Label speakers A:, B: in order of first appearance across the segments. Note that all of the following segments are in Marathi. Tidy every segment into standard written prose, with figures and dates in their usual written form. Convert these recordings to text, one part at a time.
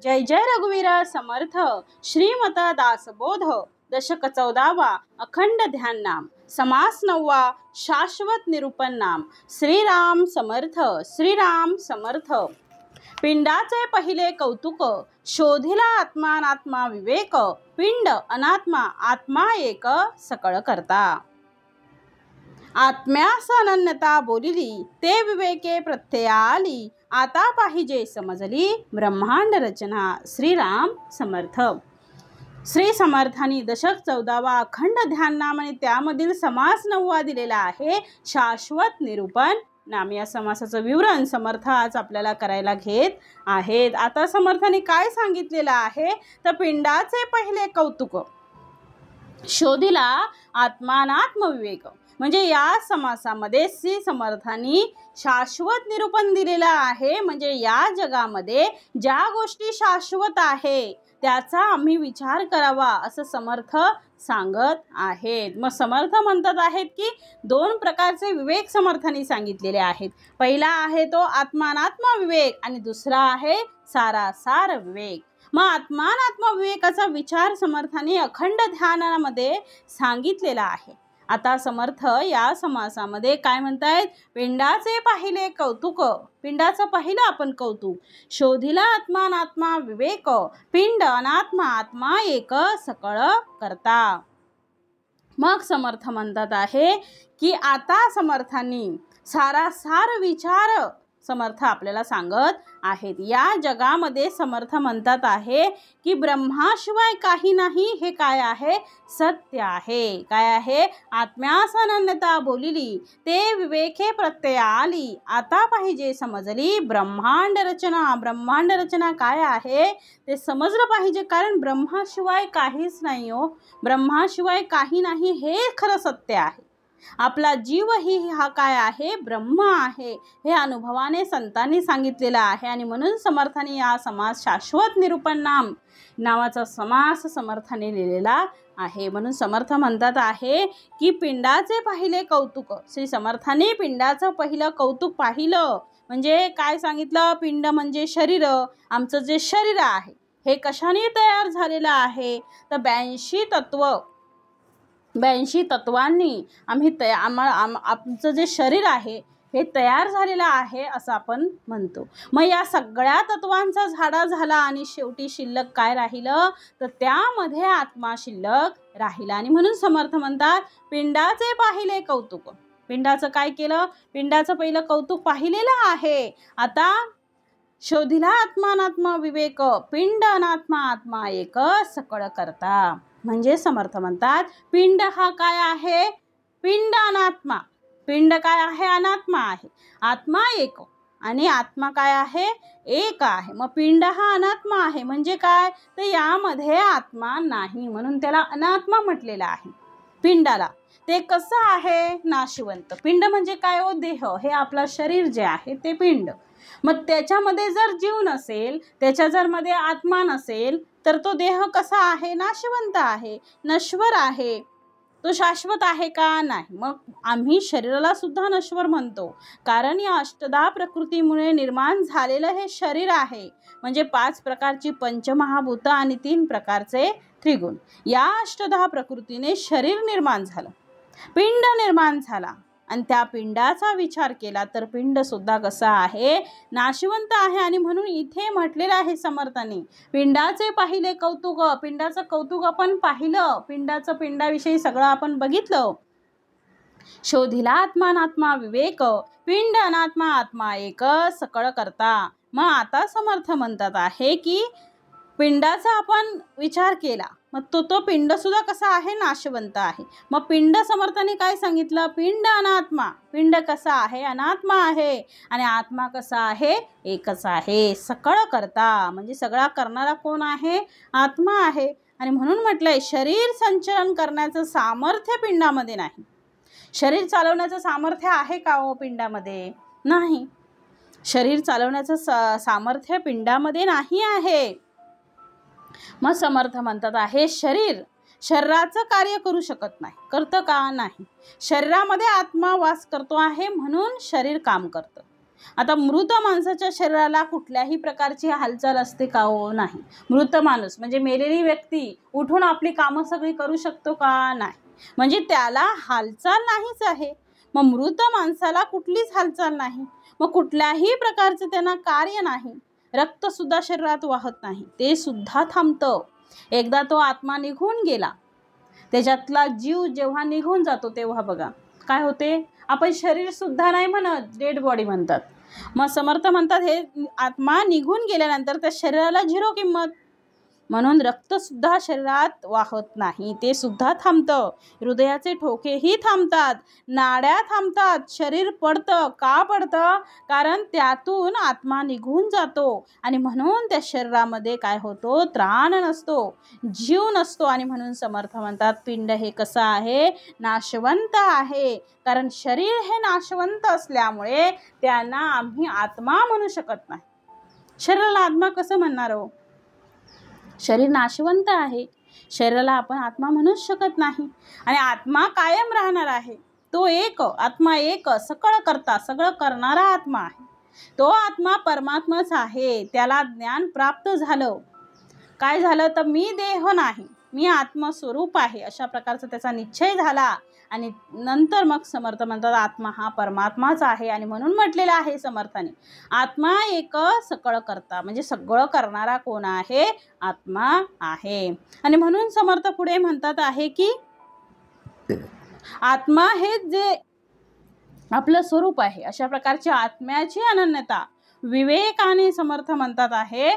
A: जय जय रघुवीर समर्थ श्रीमत दासबोध दशक 14वा अखंड ध्यान नाम समास 9वा शाश्वत निरूपण नाम श्रीराम समर्थ श्रीराम समर्थ। पिंडाचे पहिले कौतुक शोधिला आत्मानात्मा विवेक पिंड अनात्मा आत्मा एक सकळ करता। आत्म्यास अनन्यता बोलिली ते विवेके प्रत्यया आली आता पाहिजे समजली ब्रह्मांड रचना। श्रीराम समर्थ। श्री समर्थांनी दशक 14वा अखंड ध्यान नाम आणि त्यामधील समास 9वा दिलेला आहे शाश्वत निरूपण नाम। या समासाचं विवरण समर्थ आज आपल्याला करायला घेत आहेत। आता समर्थांनी काय सांगितलेलं आहे तर पिंडाचे पहिले कौतुक शोधिला आत्मानात्म विवेक म्हणजे या समासामध्ये श्री समर्थांनी शाश्वत निरूपण दिलेलं आहे। म्हणजे या जगामध्ये ज्या गोष्टी शाश्वत आहे त्याचा आम्ही विचार करावा असं समर्थ सांगत आहेत। मग समर्थ म्हणतात आहेत की दोन प्रकारचे विवेक समर्थांनी सांगितलेले आहेत। पहिला आहे तो आत्मानात्म विवेक आणि दुसरा आहे सारासार विवेक। मग आत्मानात्म विवेकाचा विचार समर्थांनी अखंड ध्यानामध्ये सांगितलेला आहे। आता समर्थ या समासामध्ये काय म्हणतायत पिंडाचे पहिले कौतुक पिंडाचं पहिलं आपण कौतुक शोधिला आत्मानात्मा विवेक पिंड अनात्मा आत्मा एक सकळ करता। मग समर्थ म्हणतात आहे की आता समर्थांनी सारासार विचार समर्थ आपल्याला सांगत आहेत। या जगामध्ये समर्थ म्हणतात आहे की ब्रह्माशिवाय काही नाही हे काय आहे सत्य आहे। काय आहे आत्म्यास अनन्यता बोलिली ते विवेके प्रत्यय आली आता पाहिजे समजली ब्रह्मांड रचना। ब्रह्मांड रचना काय आहे ते समजलं पाहिजे कारण ब्रह्माशिवाय काहीच नाही हो। ब्रह्माशिवाय काही नाही हे खरं सत्य आहे। आपला जीव ही हा काय आहे ब्रह्म आहे हे अनुभवाने संतांनी सांगितलेलं आहे। आणि म्हणून समर्थांनी या समास शाश्वत निरूपण नाम नावाचा समास समर्थाने लिहिलेला आहे। म्हणून समर्थ म्हणतात आहे की पिंडाचे पहिले कौतुक श्री समर्थाने पिंडाचं पहिलं कौतुक पाहिलं म्हणजे काय सांगितलं पिंड म्हणजे शरीर। आमचं जे शरीर आहे हे कशाने तयार झालेलं आहे तर 82 तत्वांनी आम्ही आमचं जे शरीर आहे हे तयार झालेलं आहे असं आपण म्हणतो। मग या सगळ्या तत्वांचा झाडा झाला आणि शेवटी शिल्लक काय राहिलं तर त्यामध्ये आत्मा शिल्लक राहिला। आणि म्हणून समर्थ म्हणतात पिंडाचे पहिले कौतुक पिंडाचं काय केलं पिंडाचं पहिलं कौतुक पाहिलेलं आहे। आता शोधिला आत्मानात्मा विवेक पिंड अनात्मा आत्मा एक सकळ करता। म्हणजे समर्थ म्हणतात पिंड हा काय आहे पिंड अनात्मा पिंड काय आहे अनात्मा आहे आत्मा एक आणि आत्मा काय आहे एक आहे। मग पिंड हा अनात्मा आहे म्हणजे काय तर यामध्ये आत्मा नाही म्हणून त्याला अनात्मा म्हटलेला आहे पिंडाला। ते कसं आहे नाशवंत। पिंड म्हणजे काय हो देह हे आपलं शरीर जे आहे ते पिंड। मग त्याच्यामध्ये जर जीव नसेल त्याच्या जर मध्ये आत्मा नसेल तर तो देह कसा आहे नाशवंत आहे नश्वर आहे। तो शाश्वत आहे का नाही। मग आम्ही शरीराला सुद्धा नश्वर म्हणतो कारण या अष्टधा प्रकृतीमुळे निर्माण झालेलं हे शरीर आहे। म्हणजे 5 प्रकारची पंचमहाभूत आणि 3 प्रकारचे त्रिगुण या अष्टधा प्रकृतीने शरीर निर्माण झालं पिंड निर्माण झाला आणि त्या पिंडाचा विचार केला तर पिंड सुद्धा कसा आहे नाशवंत आहे। आणि म्हणून इथे म्हटलेलं आहे समर्थांनी पिंडाचे पहिले कौतुक पिंडाचं कौतुक आपण पाहिलं पिंडाविषयी सगळं आपण बघितलं। शोधिला आत्मानात्मा विवेक पिंड अनात्मा आत्मा एक सकळ करता। मग आता समर्थ म्हणतात आहे की पिंडाचा आपण विचार केला मग तो पिंड सुद्धा कसा आहे नाशवंत आहे। मग पिंड समर्थाने काय सांगितलं पिंड अनात्मा पिंड कसा आहे अनात्मा आहे आणि आत्मा कसा आहे एकच आहे सकळ करता। म्हणजे सगळा करणारा कोण आहे आत्मा आहे। आणि म्हणून म्हटलंय शरीर संचलन करण्याचं सामर्थ्य पिंडामध्ये नाही। शरीर चालवण्याचं सामर्थ्य आहे का हो पिंडामध्ये नाही। शरीर चालवण्याचं सामर्थ्य पिंडामध्ये नाही आहे। मग समर्थ म्हणतात आहे शरीराचं कार्य करू शकत नाही करतं का नाही। शरीरामध्ये आत्मा वास करतो आहे म्हणून शरीर काम करतं आता मृत माणसाच्या शरीराला कुठल्याही प्रकारची हालचाल असते का? हो, नाही. मृत माणूस म्हणजे मेलेली व्यक्ती उठून आपली कामं सगळी करू शकतो का? नाही. म्हणजे त्याला हालचाल नाहीच आहे. मग मृत माणसाला कुठलीच हालचाल नाही, मग कुठल्याही प्रकारचं त्यांना कार्य नाही. रक्त सुद्धा शरीरात वाहत नाही, ते सुद्धा थांबतं. एकदा तो आत्मा निघून गेला, त्याच्यातला जीव जेव्हा निघून जातो तेव्हा बघा काय होते. आपण शरीर सुद्धा नाही म्हणत, डेड बॉडी म्हणतात. मग समर्थ म्हणतात हे आत्मा निघून गेल्यानंतर त्या शरीराला झिरो किंमत. म्हणून रक्त सुद्धा शरीरात वाहत नाही, ते सुद्धा थांबतं. हृदयाचे ठोकेही थांबतात, नाड्या थांबतात, शरीर पडतं. का पडतं? कारण त्यातून आत्मा निघून जातो आणि म्हणून त्या शरीरामध्ये काय होतो? त्राण नसतो, जीव नसतो. आणि म्हणून समर्थ म्हणतात पिंड हे कसं आहे? नाशवंत आहे. कारण शरीर हे नाशवंत असल्यामुळे त्यांना आम्ही आत्मा म्हणू शकत नाही. शरीराला आत्मा कसं म्हणणार हो? शरीर नाशवंत आहे, शरीराला आपण आत्मा म्हणूच शकत नाही. आणि आत्मा कायम राहणार आहे. तो एक आत्मा, एक सकळ करता, सगळं करणारा आत्मा आहे. तो आत्मा परमात्माच आहे. त्याला ज्ञान प्राप्त झालं. काय झालं तर मी देह नाही, मी आत्मस्वरूप आहे, अशा प्रकारचा त्याचा निश्चय झाला. आणि नंतर मग समर्थ म्हणतात आत्मा हा परमात्माच आहे. आणि म्हणून म्हटलेलं आहे समर्थाने आत्मा एक सकळ करता, म्हणजे सगळं करणारा कोण आहे? आत्मा आहे. आणि म्हणून समर्थ पुढे म्हणतात आहे की आत्मा हे जे आपलं स्वरूप आहे, अशा प्रकारची आत्म्याची अनन्यता विवेकाने समर्थ म्हणतात आहे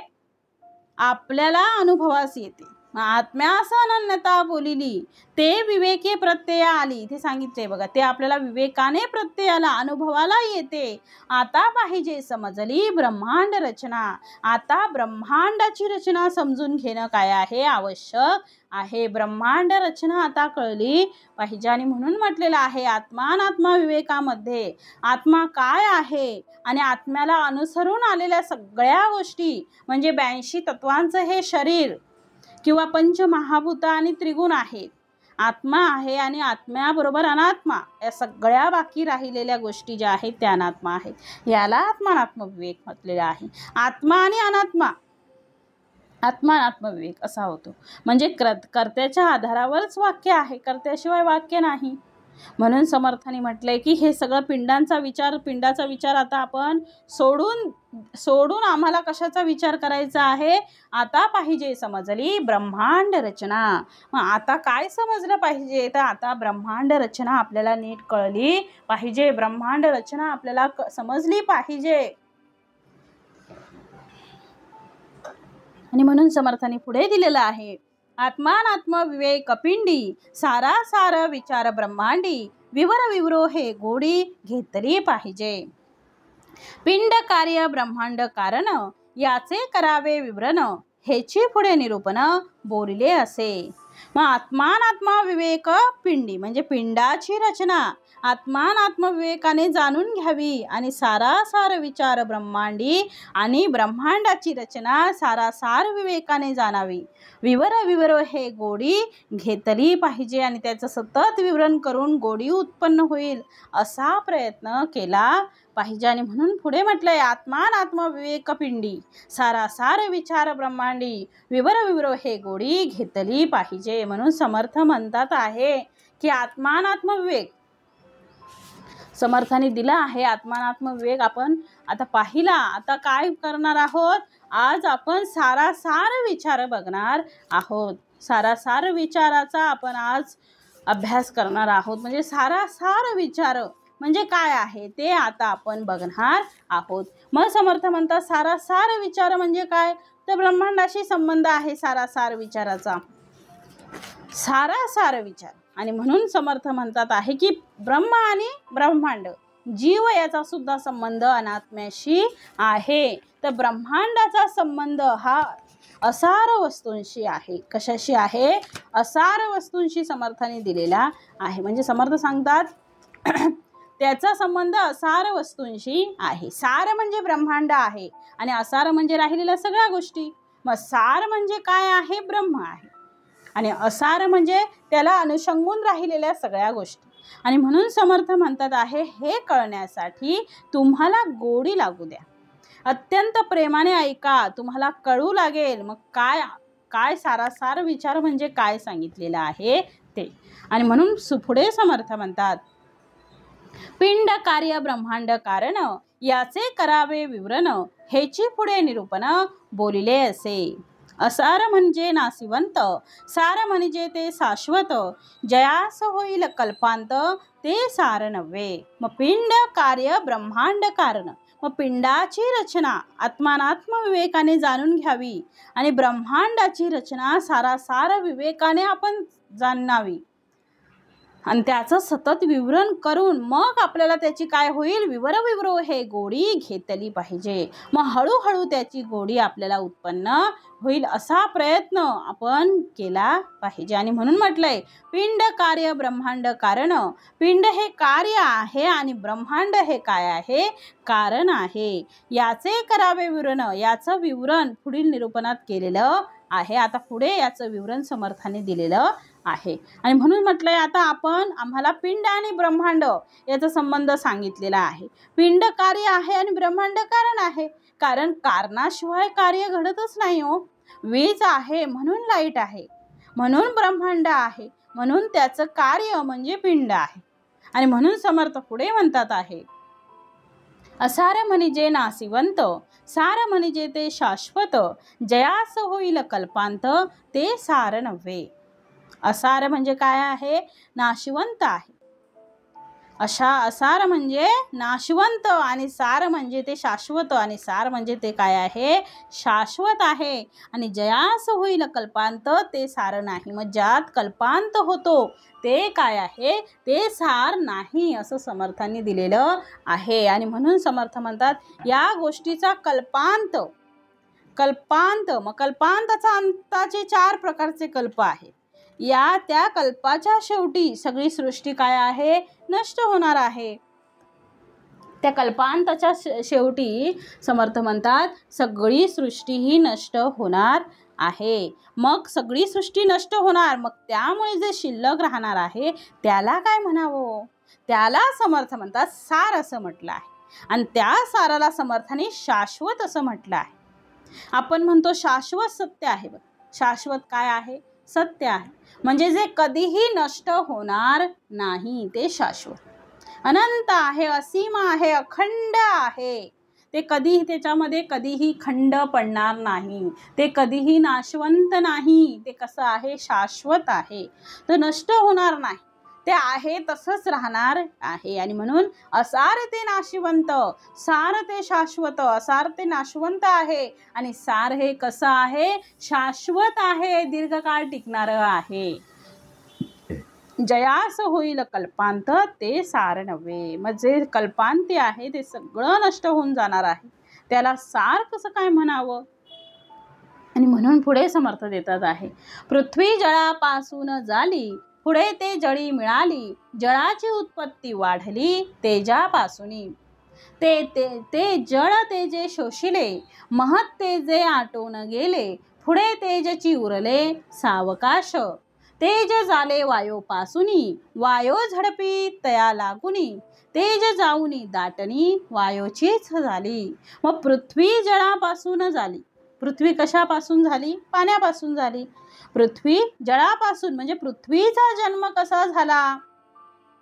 A: आपल्याला अनुभवास येते. आत्म्यास अनन्यता बोलिली ते विवेके प्रत्यय आली. इथे सांगितले बघा, ते आपल्याला विवेकाने प्रत्ययाला अनुभवाला येते. आता पाहिजे समजली ब्रह्मांड रचना. आता ब्रह्मांडाची रचना समजून घेणं काय आहे? आवश्यक आहे. ब्रह्मांड रचना आता कळली पाहिजे. आणि म्हणून म्हटलेलं आहे आत्मानात्मा विवेकामध्ये आत्मा काय आहे आणि आत्म्याला अनुसरून आलेल्या सगळ्या गोष्टी म्हणजे 82 तत्वांचं हे शरीर किंवा पंचमहाभूत आणि त्रिगुण आहेत. आत्मा आहे आणि आत्म्याबरोबर अनात्मा, या सगळ्या बाकी राहिलेल्या गोष्टी ज्या आहेत त्या अनात्मा आहेत. याला आत्मानात्म विवेक म्हटलेला आहे. आत्मा आणि अनात्मा, आत्मानात्म विवेक असा होतो. म्हणजे कर्त्याच्या आधारावरच वाक्य आहे, कर्त्याशिवाय वाक्य नाही. म्हणून समर्थाने म्हटलंय की हे सगळं पिंडाचा विचार आता आपण सोडून आम्हाला कशाचा विचार करायचा आहे? आता पाहिजे समजली ब्रह्मांड रचना. मग आता काय समजलं पाहिजे? तर आता ब्रह्मांड रचना आपल्याला नीट कळली पाहिजे. ब्रह्मांड रचना आपल्याला समजली पाहिजे. आणि म्हणून समर्थाने पुढे दिलेलं आहे आत्मानात्म विवेक पिंडी सारासार विचार ब्रह्मांडी विवर विवरो हे गोडी घेतली पाहिजे. पिंड कार्य ब्रह्मांड कारण याचे करावे विवरण हेची पुढे निरूपण बोलले असे. मग आत्मानात्मा विवेक पिंडी म्हणजे पिंडाची रचना आत्मानात्म विवेकाने जाणून घ्यावी आणि सारासार विचार ब्रह्मांडी आणि ब्रह्मांडाची रचना सारासार विवेकाने जाणावी. विवर हे गोडी घेतली पाहिजे आणि त्याचं सतत विवरण करून गोडी उत्पन्न होईल असा प्रयत्न केला पाहिजे. आणि म्हणून पुढे म्हटलंय आत्मानात्म विवेक पिंडी सारासार विचार ब्रह्मांडी विवर हे गोडी घेतली पाहिजे. म्हणून समर्थ म्हणतात आहे की आत्मानात्म विवेक समर्थाने दिला आहे. आत्मानात्म विवेक आपण आता पाहिला. आता काय करणार आहोत? आज आपण सारासार विचार बघणार आहोत. सारासार विचाराचा आपण आज अभ्यास करणार आहोत. म्हणजे सारासार विचार म्हणजे काय आहे ते आता आपण बघणार आहोत. मग समर्थ म्हणतात सारासार विचार म्हणजे काय? तर ब्रह्मांडाशी संबंध आहे सारासार विचाराचा. सारासार विचार. आणि म्हणून समर्थ म्हणतात आहे की ब्रह्म आणि ब्रह्मांड जीव याचा सुद्धा संबंध अनात्म्याशी आहे. तर ब्रह्मांडाचा संबंध हा असार वस्तूंशी आहे. कशाशी आहे? असार वस्तूंशी समर्थाने दिलेला आहे. म्हणजे समर्थ सांगतात त्याचा संबंध असार वस्तूंशी आहे. सार म्हणजे ब्रह्मांड आहे आणि असार म्हणजे राहिलेल्या सगळ्या गोष्टी. मग सार म्हणजे काय आहे? ब्रह्म आहे आणि असार म्हणजे त्याला अनुषंगून राहिलेल्या सगळ्या गोष्टी. आणि म्हणून समर्थ म्हणतात आहे, हे कळण्यासाठी तुम्हाला गोडी लागू द्या, अत्यंत प्रेमाने ऐका, तुम्हाला कळू लागेल मग काय काय सारासार विचार म्हणजे काय सांगितलेलं आहे ते. आणि म्हणून पुढे समर्थ म्हणतात, पिंड कार्य ब्रह्मांड कारण याचे करावे विवरण, हेची पुढे निरूपण बोलिले असे. असार म्हणजे नासिवंत, सार म्हणजे ते शाश्वत, जयास होईल कल्पांत ते सार नव्हे. मग पिंड कार्य ब्रह्मांड कारण, मग पिंडाची रचना आत्मानात्म विवेकाने जाणून घ्यावी आणि ब्रह्मांडाची रचना सारासार विवेकाने आपण जाणावी आणि त्याचं सतत विवरण करून मग आपल्याला त्याची काय होईल, विवरो हे गोडी घेतली पाहिजे. मग हळूहळू त्याची गोडी आपल्याला उत्पन्न होईल असा प्रयत्न आपण केला पाहिजे. आणि म्हणून म्हटलंय, पिंड कार्य ब्रह्मांड कारण, पिंड हे कार्य आहे आणि ब्रह्मांड हे काय आहे, कारण आहे. याचे करावे विवरण, याचं विवरण पुढील निरूपणात केलेलं आहे. आता पुढे याचं विवरण समर्थाने दिलेलं आहे. आणि म्हणून म्हटलंय, आता आम्हाला पिंड आणि ब्रह्मांड याचा संबंध सांगितलेला आहे. पिंड कार्य आहे आणि ब्रह्मांड कारण आहे. कारण कारणाशिवाय कार्य घडतच नाही हो. वीज आहे म्हणून लाईट आहे, म्हणून ब्रह्मांड आहे, म्हणून त्याचं कार्य म्हणजे पिंड आहे. आणि म्हणून समर्थ पुढे म्हणतात आहे, असार म्हणजे नासिवंत, सार म्हणजे ते शाश्वत, जयास होईल कल्पांत ते सार नव्हे. असार म्हणजे काय आहे, नाशिवंत आहे. असार म्हणजे नाशवंत आणि सार म्हणजे ते शाश्वत आणि सार म्हणजे ते काय आहे, शाश्वत आहे. आणि जयास होईल कल्पांत ते सार नाही. मग ज्यात कल्पांत होतो ते काय आहे, ते सार नाही असं समर्थांनी दिलेलं आहे. आणि म्हणून समर्थ म्हणतात, या गोष्टीचा कल्पांत मग कल्पांताचा अंताचे 4 प्रकारचे कल्प आहेत. त्या कल्पाच्या शेवटी सगळी सृष्टी काय आहे, नष्ट होणार आहे. त्या कल्पांताच्या शेवटी समर्थ म्हणतात, सगळी सृष्टी ही नष्ट होणार आहे. मग सगळी सृष्टी नष्ट होणार, मग त्यामुळे जे शिल्लक राहणार आहे त्याला काय म्हणावं, त्याला समर्थ म्हणतात सार असं म्हटलं आहे. आणि त्या साराला समर्थाने शाश्वत असं म्हटलं आहे. आपण म्हणतो शाश्वत सत्य आहे. बघ, शाश्वत काय आहे, सत्य आहे. म्हणजे जे कधीही नष्ट होणार नाही ते शाश्वत, अनंत आहे, असीम आहे, अखंड आहे. ते कधीही, त्याच्यामध्ये कधीही खंड पडणार नाही, ते कधीही नाशवंत नाही. ते कसं आहे, शाश्वत आहे. ते नष्ट होणार नाही, ते आहे तसंच राहणार आहे. आणि म्हणून असार ते नाशिवंत, सार ते शाश्वत. असार ते नाशवंत आहे आणि सार हे कसं आहे, शाश्वत आहे, दीर्घकाळ टिकणारं आहे. जयास होईल कल्पांत ते सार नव्हे. मग जे कल्पांती आहे ते सगळं नष्ट होऊन जाणार आहे, त्याला सार कसं काय म्हणावं. आणि म्हणून पुढे समर्थ देतात आहे, पृथ्वी जळापासून झाली, पुढे ते जळी मिळाली, जळाची उत्पत्ती वाढली तेजापासूनी. ते जळ ते जे शोषिले, महत् ते जे आटोन गेले, पुढे तेजची उरले सावकाश. तेज झाले वायोपासूनी, वायो झडपी तया लागुनी, तेज जाऊनी दाटणी वायोचीच झाली. मग पृथ्वी जळापासून झाली. पृथ्वी कशापासून झाली, पाण्यापासून झाली. पृथ्वी जळापासून म्हणजे पृथ्वीचा जन्म कसा झाला,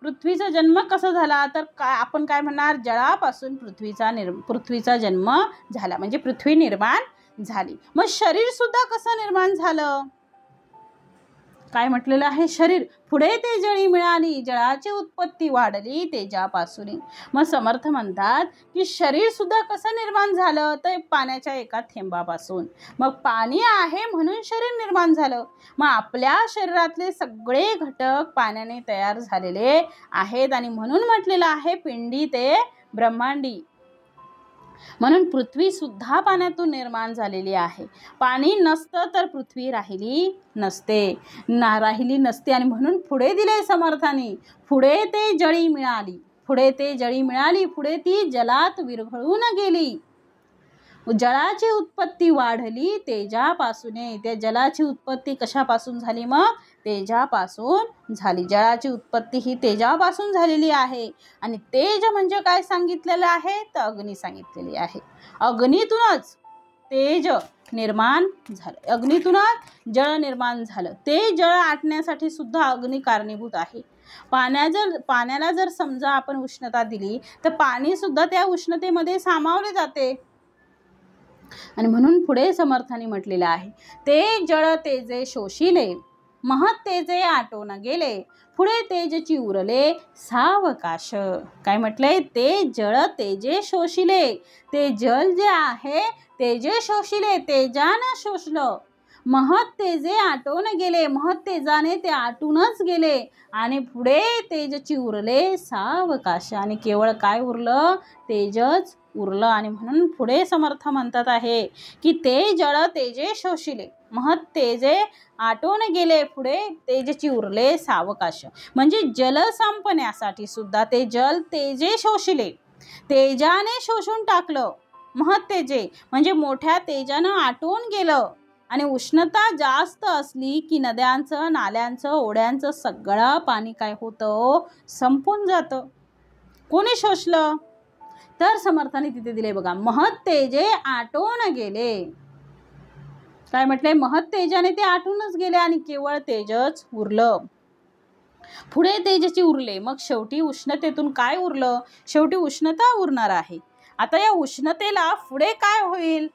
A: पृथ्वीचा जन्म कसा झाला तर काय आपण काय म्हणणार, जळापासून पृथ्वीचा जन्म झाला म्हणजे पृथ्वी निर्माण झाली. मग शरीर सुद्धा कसं निर्माण झालं, काय म्हटलेलं आहे, शरीर पुढे ते जळी मिळाली, जळाची उत्पत्ती वाढली तेजापासून. मग समर्थ म्हणतात की शरीर सुद्धा कसं निर्माण झालं, तर पाण्याच्या एका थेंबापासून. मग पाणी आहे म्हणून शरीर निर्माण झालं. मग आपल्या शरीरातले सगळे घटक पाण्याने तयार झालेले आहेत. आणि म्हणून म्हटलेलं आहे पिंडी ते ब्रह्मांडी. म्हणून पृथ्वी सुद्धा पाण्यातून निर्माण झालेली आहे. पाणी नसतं तर पृथ्वी राहिली नसते. आणि म्हणून पुढे दिले समर्थाने, पुढे ते जळी मिळाली, पुढे ते जळी मिळाली, पुढे ती जलात विरघळून गेली. जळाची उत्पत्ती वाढली तेजापासून. त्या जलाची उत्पत्ती कशापासून झाली? मग तेजापासून झाली. जळाची उत्पत्ती ही तेजापासून झालेली आहे. आणि तेज म्हणजे काय सांगितलेलं आहे? तर अग्नी सांगितलेली आहे. अग्नीतूनच तेज निर्माण झालं, अग्नीतूनच जळ निर्माण झालं. ते जळ आटण्यासाठी सुद्धा अग्नी कारणीभूत आहे. पाण्याला जर समजा आपण उष्णता दिली तर पाणी सुद्धा त्या उष्णतेमध्ये सामावले जाते. आणि म्हणून पुढे समर्थाने म्हटलेलं आहे, ते जळ तेजे शोषिले, महत तेजे आटोन गेले, पुढे तेजची उरले सावकाश. काय म्हटलंय? ते जळ तेजे शोषिले. ते जल जे आहे तेजे शोषिले, तेजानं शोषलं. महत तेजे आटोन गेले, महत तेजाने ते आटूनच गेले. आणि पुढे तेजची उरले सावकाश. आणि केवळ काय उरलं? तेजच उरलं. आणि म्हणून पुढे समर्थ म्हणतात आहे की ते जळ तेजे शोषिले, महत तेजे आटोन गेले, पुढे तेजची उरले सावकाश. म्हणजे जल संपण्यासाठी सुद्धा ते जल तेजे शोषिले, तेजाने शोषून टाकलं. महत तेजे म्हणजे मोठ्या तेजानं आटून गेलं. आणि उष्णता जास्त असली की नद्यांचं, नाल्यांचं, ओढ्यांचं सगळं पाणी काय होतं? संपून जातं. कोणी शोषलं? तर समर्थाने तिथे दिले बघा, महत तेजे आटोन गेले. काय म्हटलंय? महत तेजाने ते आटूनच गेले आणि केवळ तेजच उरलं. पुढे तेजची उरले. मग शेवटी उष्णतेतून काय उरलं? शेवटी उष्णता उरणार आहे. आता या उष्णतेला पुढे काय होईल?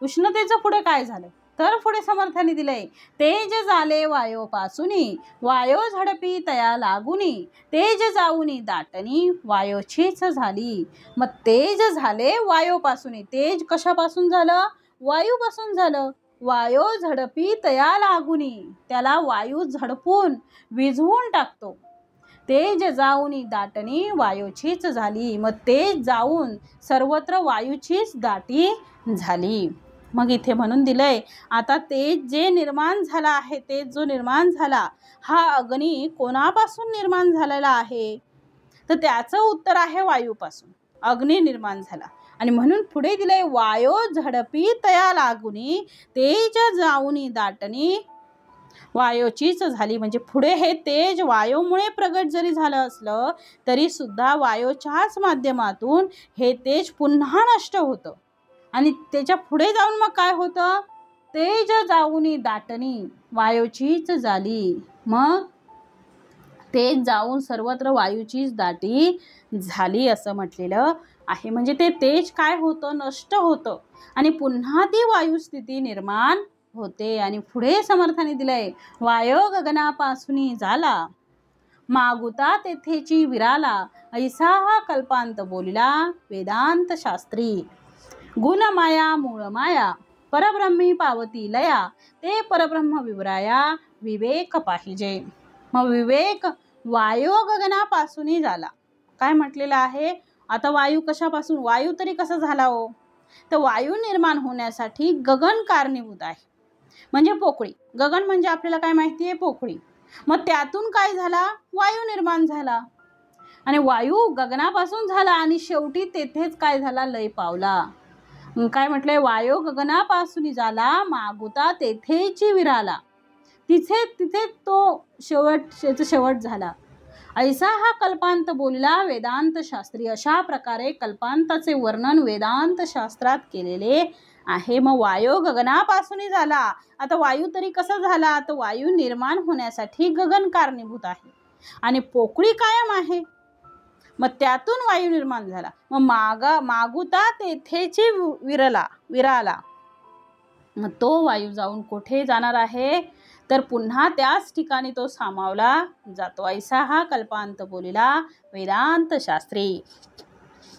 A: उष्णतेचं पुढे काय झालं? तर पुढे समर्थाने दिलंय, तेज झाले वायोपासूनी, वायो झडपी तया लागुनी, तेज जाऊनी दाटणी, वायोचीच झाली. मग तेज झाले वायोपासूनी. तेज कशापासून झालं? वायूपासून झालं. वायो झडपी तया लागुनी, त्याला वायू झडपून विझवून टाकतो. तेज जाऊनी दाटणी, वायूचीच झाली. मग तेज जाऊन सर्वत्र वायूचीच दाटी झाली. मग इथे म्हणून दिलंय, आता तेज जे निर्माण झाला आहे, तेज जो निर्माण झाला हा अग्नी कोणापासून निर्माण झालेला आहे? तर त्याचं उत्तर आहे वायूपासून. अग्नी निर्माण झाला. आणि म्हणून पुढे दिलंय, वायो झडपी तया लागुनी, तेज जाऊनी दाटणी, वायोचीच झाली. म्हणजे पुढे हे तेज वायूमुळे प्रगट जरी झालं असलं तरी सुद्धा वायूच्याच माध्यमातून हे तेज पुन्हा नष्ट होतं. आणि त्याच्या पुढे जाऊन मग काय होतं? तेज जाऊनी दाटणी, वायूचीच झाली. मग तेज जाऊन सर्वत्र वायूचीच दाटी झाली असं म्हटलेलं आहे. म्हणजे ते तेज काय होतं? नष्ट होतं आणि पुन्हा ती वायुस्थिती निर्माण होते. आणि पुढे समर्थाने दिलंय, वायो गगनापासून झाला, मागुता तेथेची विराला, ऐसा हा कल्पांत बोलिला वेदांत शास्त्री. गुण माया मूळ माया, परब्रह्मी पावती लया, ते परब्रह्म विवराया विवेक पाहिजे. मग विवेक वायू गगनापासून झाला. काय म्हटलेलं आहे? आता वायू कशापासून? वायू तरी कसा झाला हो? तर वायू निर्माण होण्यासाठी गगन कारणीभूत आहे. म्हणजे पोकळी. गगन म्हणजे आपल्याला काय माहिती आहे? पोकळी. मग त्यातून काय झाला? वायू निर्माण झाला. आणि वायू गगनापासून झाला आणि शेवटी तेथेच काय झाला? लय पावला. काय म्हटलंय? वायू गगनापासून झाला, मागुता तेथेची विराला, तिथे तो शेवट झाला. ऐसा हा कल्पांत बोलला वेदांत शास्त्री. अशा प्रकारे कल्पांताचे वर्णन वेदांत शास्त्रात केलेले आहे. मग वायू गगनापासून झाला. आता वायू तरी कसा झाला? तर वायू निर्माण होण्यासाठी गगन कारणीभूत आहे आणि पोकळी कायम आहे. मग त्यातून वायू निर्माण झाला. मग मागुता तेथेची विराला, मग तो वायू जाऊन कुठे जाणार आहे? तर पुन्हा त्याच ठिकाणी तो सामावला जातो. ऐसा हा कल्पांत बोलिला वेदांत शास्त्री.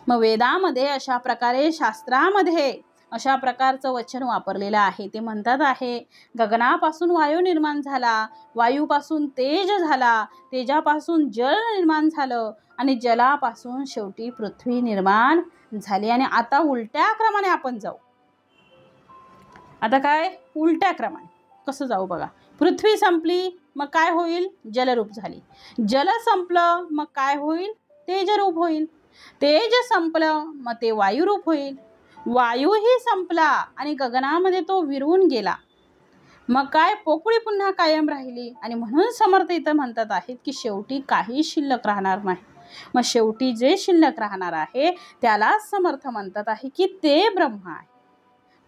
A: मग वेदामध्ये अशा प्रकारे, शास्त्रामध्ये अशा प्रकारचं वचन वापरलेलं आहे. ते म्हणतात आहे, गगनापासून वायू निर्माण झाला, वायूपासून तेज झाला, तेजापासून जल निर्माण झालं आणि जलापासून शेवटी पृथ्वी निर्माण झाली. आणि आता उलट्या क्रमाने आपण जाऊ. आता काय? उलट्या क्रमाने कसं जाऊ बघा. पृथ्वी संपली, मग काय होईल? जलरूप झाली. जल संपलं, मग काय होईल? तेजरूप होईल. तेज संपलं, मग ते वायुरूप होईल. वायूही संपला आणि गगनामध्ये तो विरून गेला. मग काय, पोकळी पुन्हा कायम राहिली. आणि म्हणून समर्थ इथं म्हणतात आहेत की शेवटी काही शिल्लक राहणार नाही. मग शेवटी जे शिल्लक राहणार आहे त्यालाच समर्थ म्हणतात आहे की ते ब्रह्म आहे.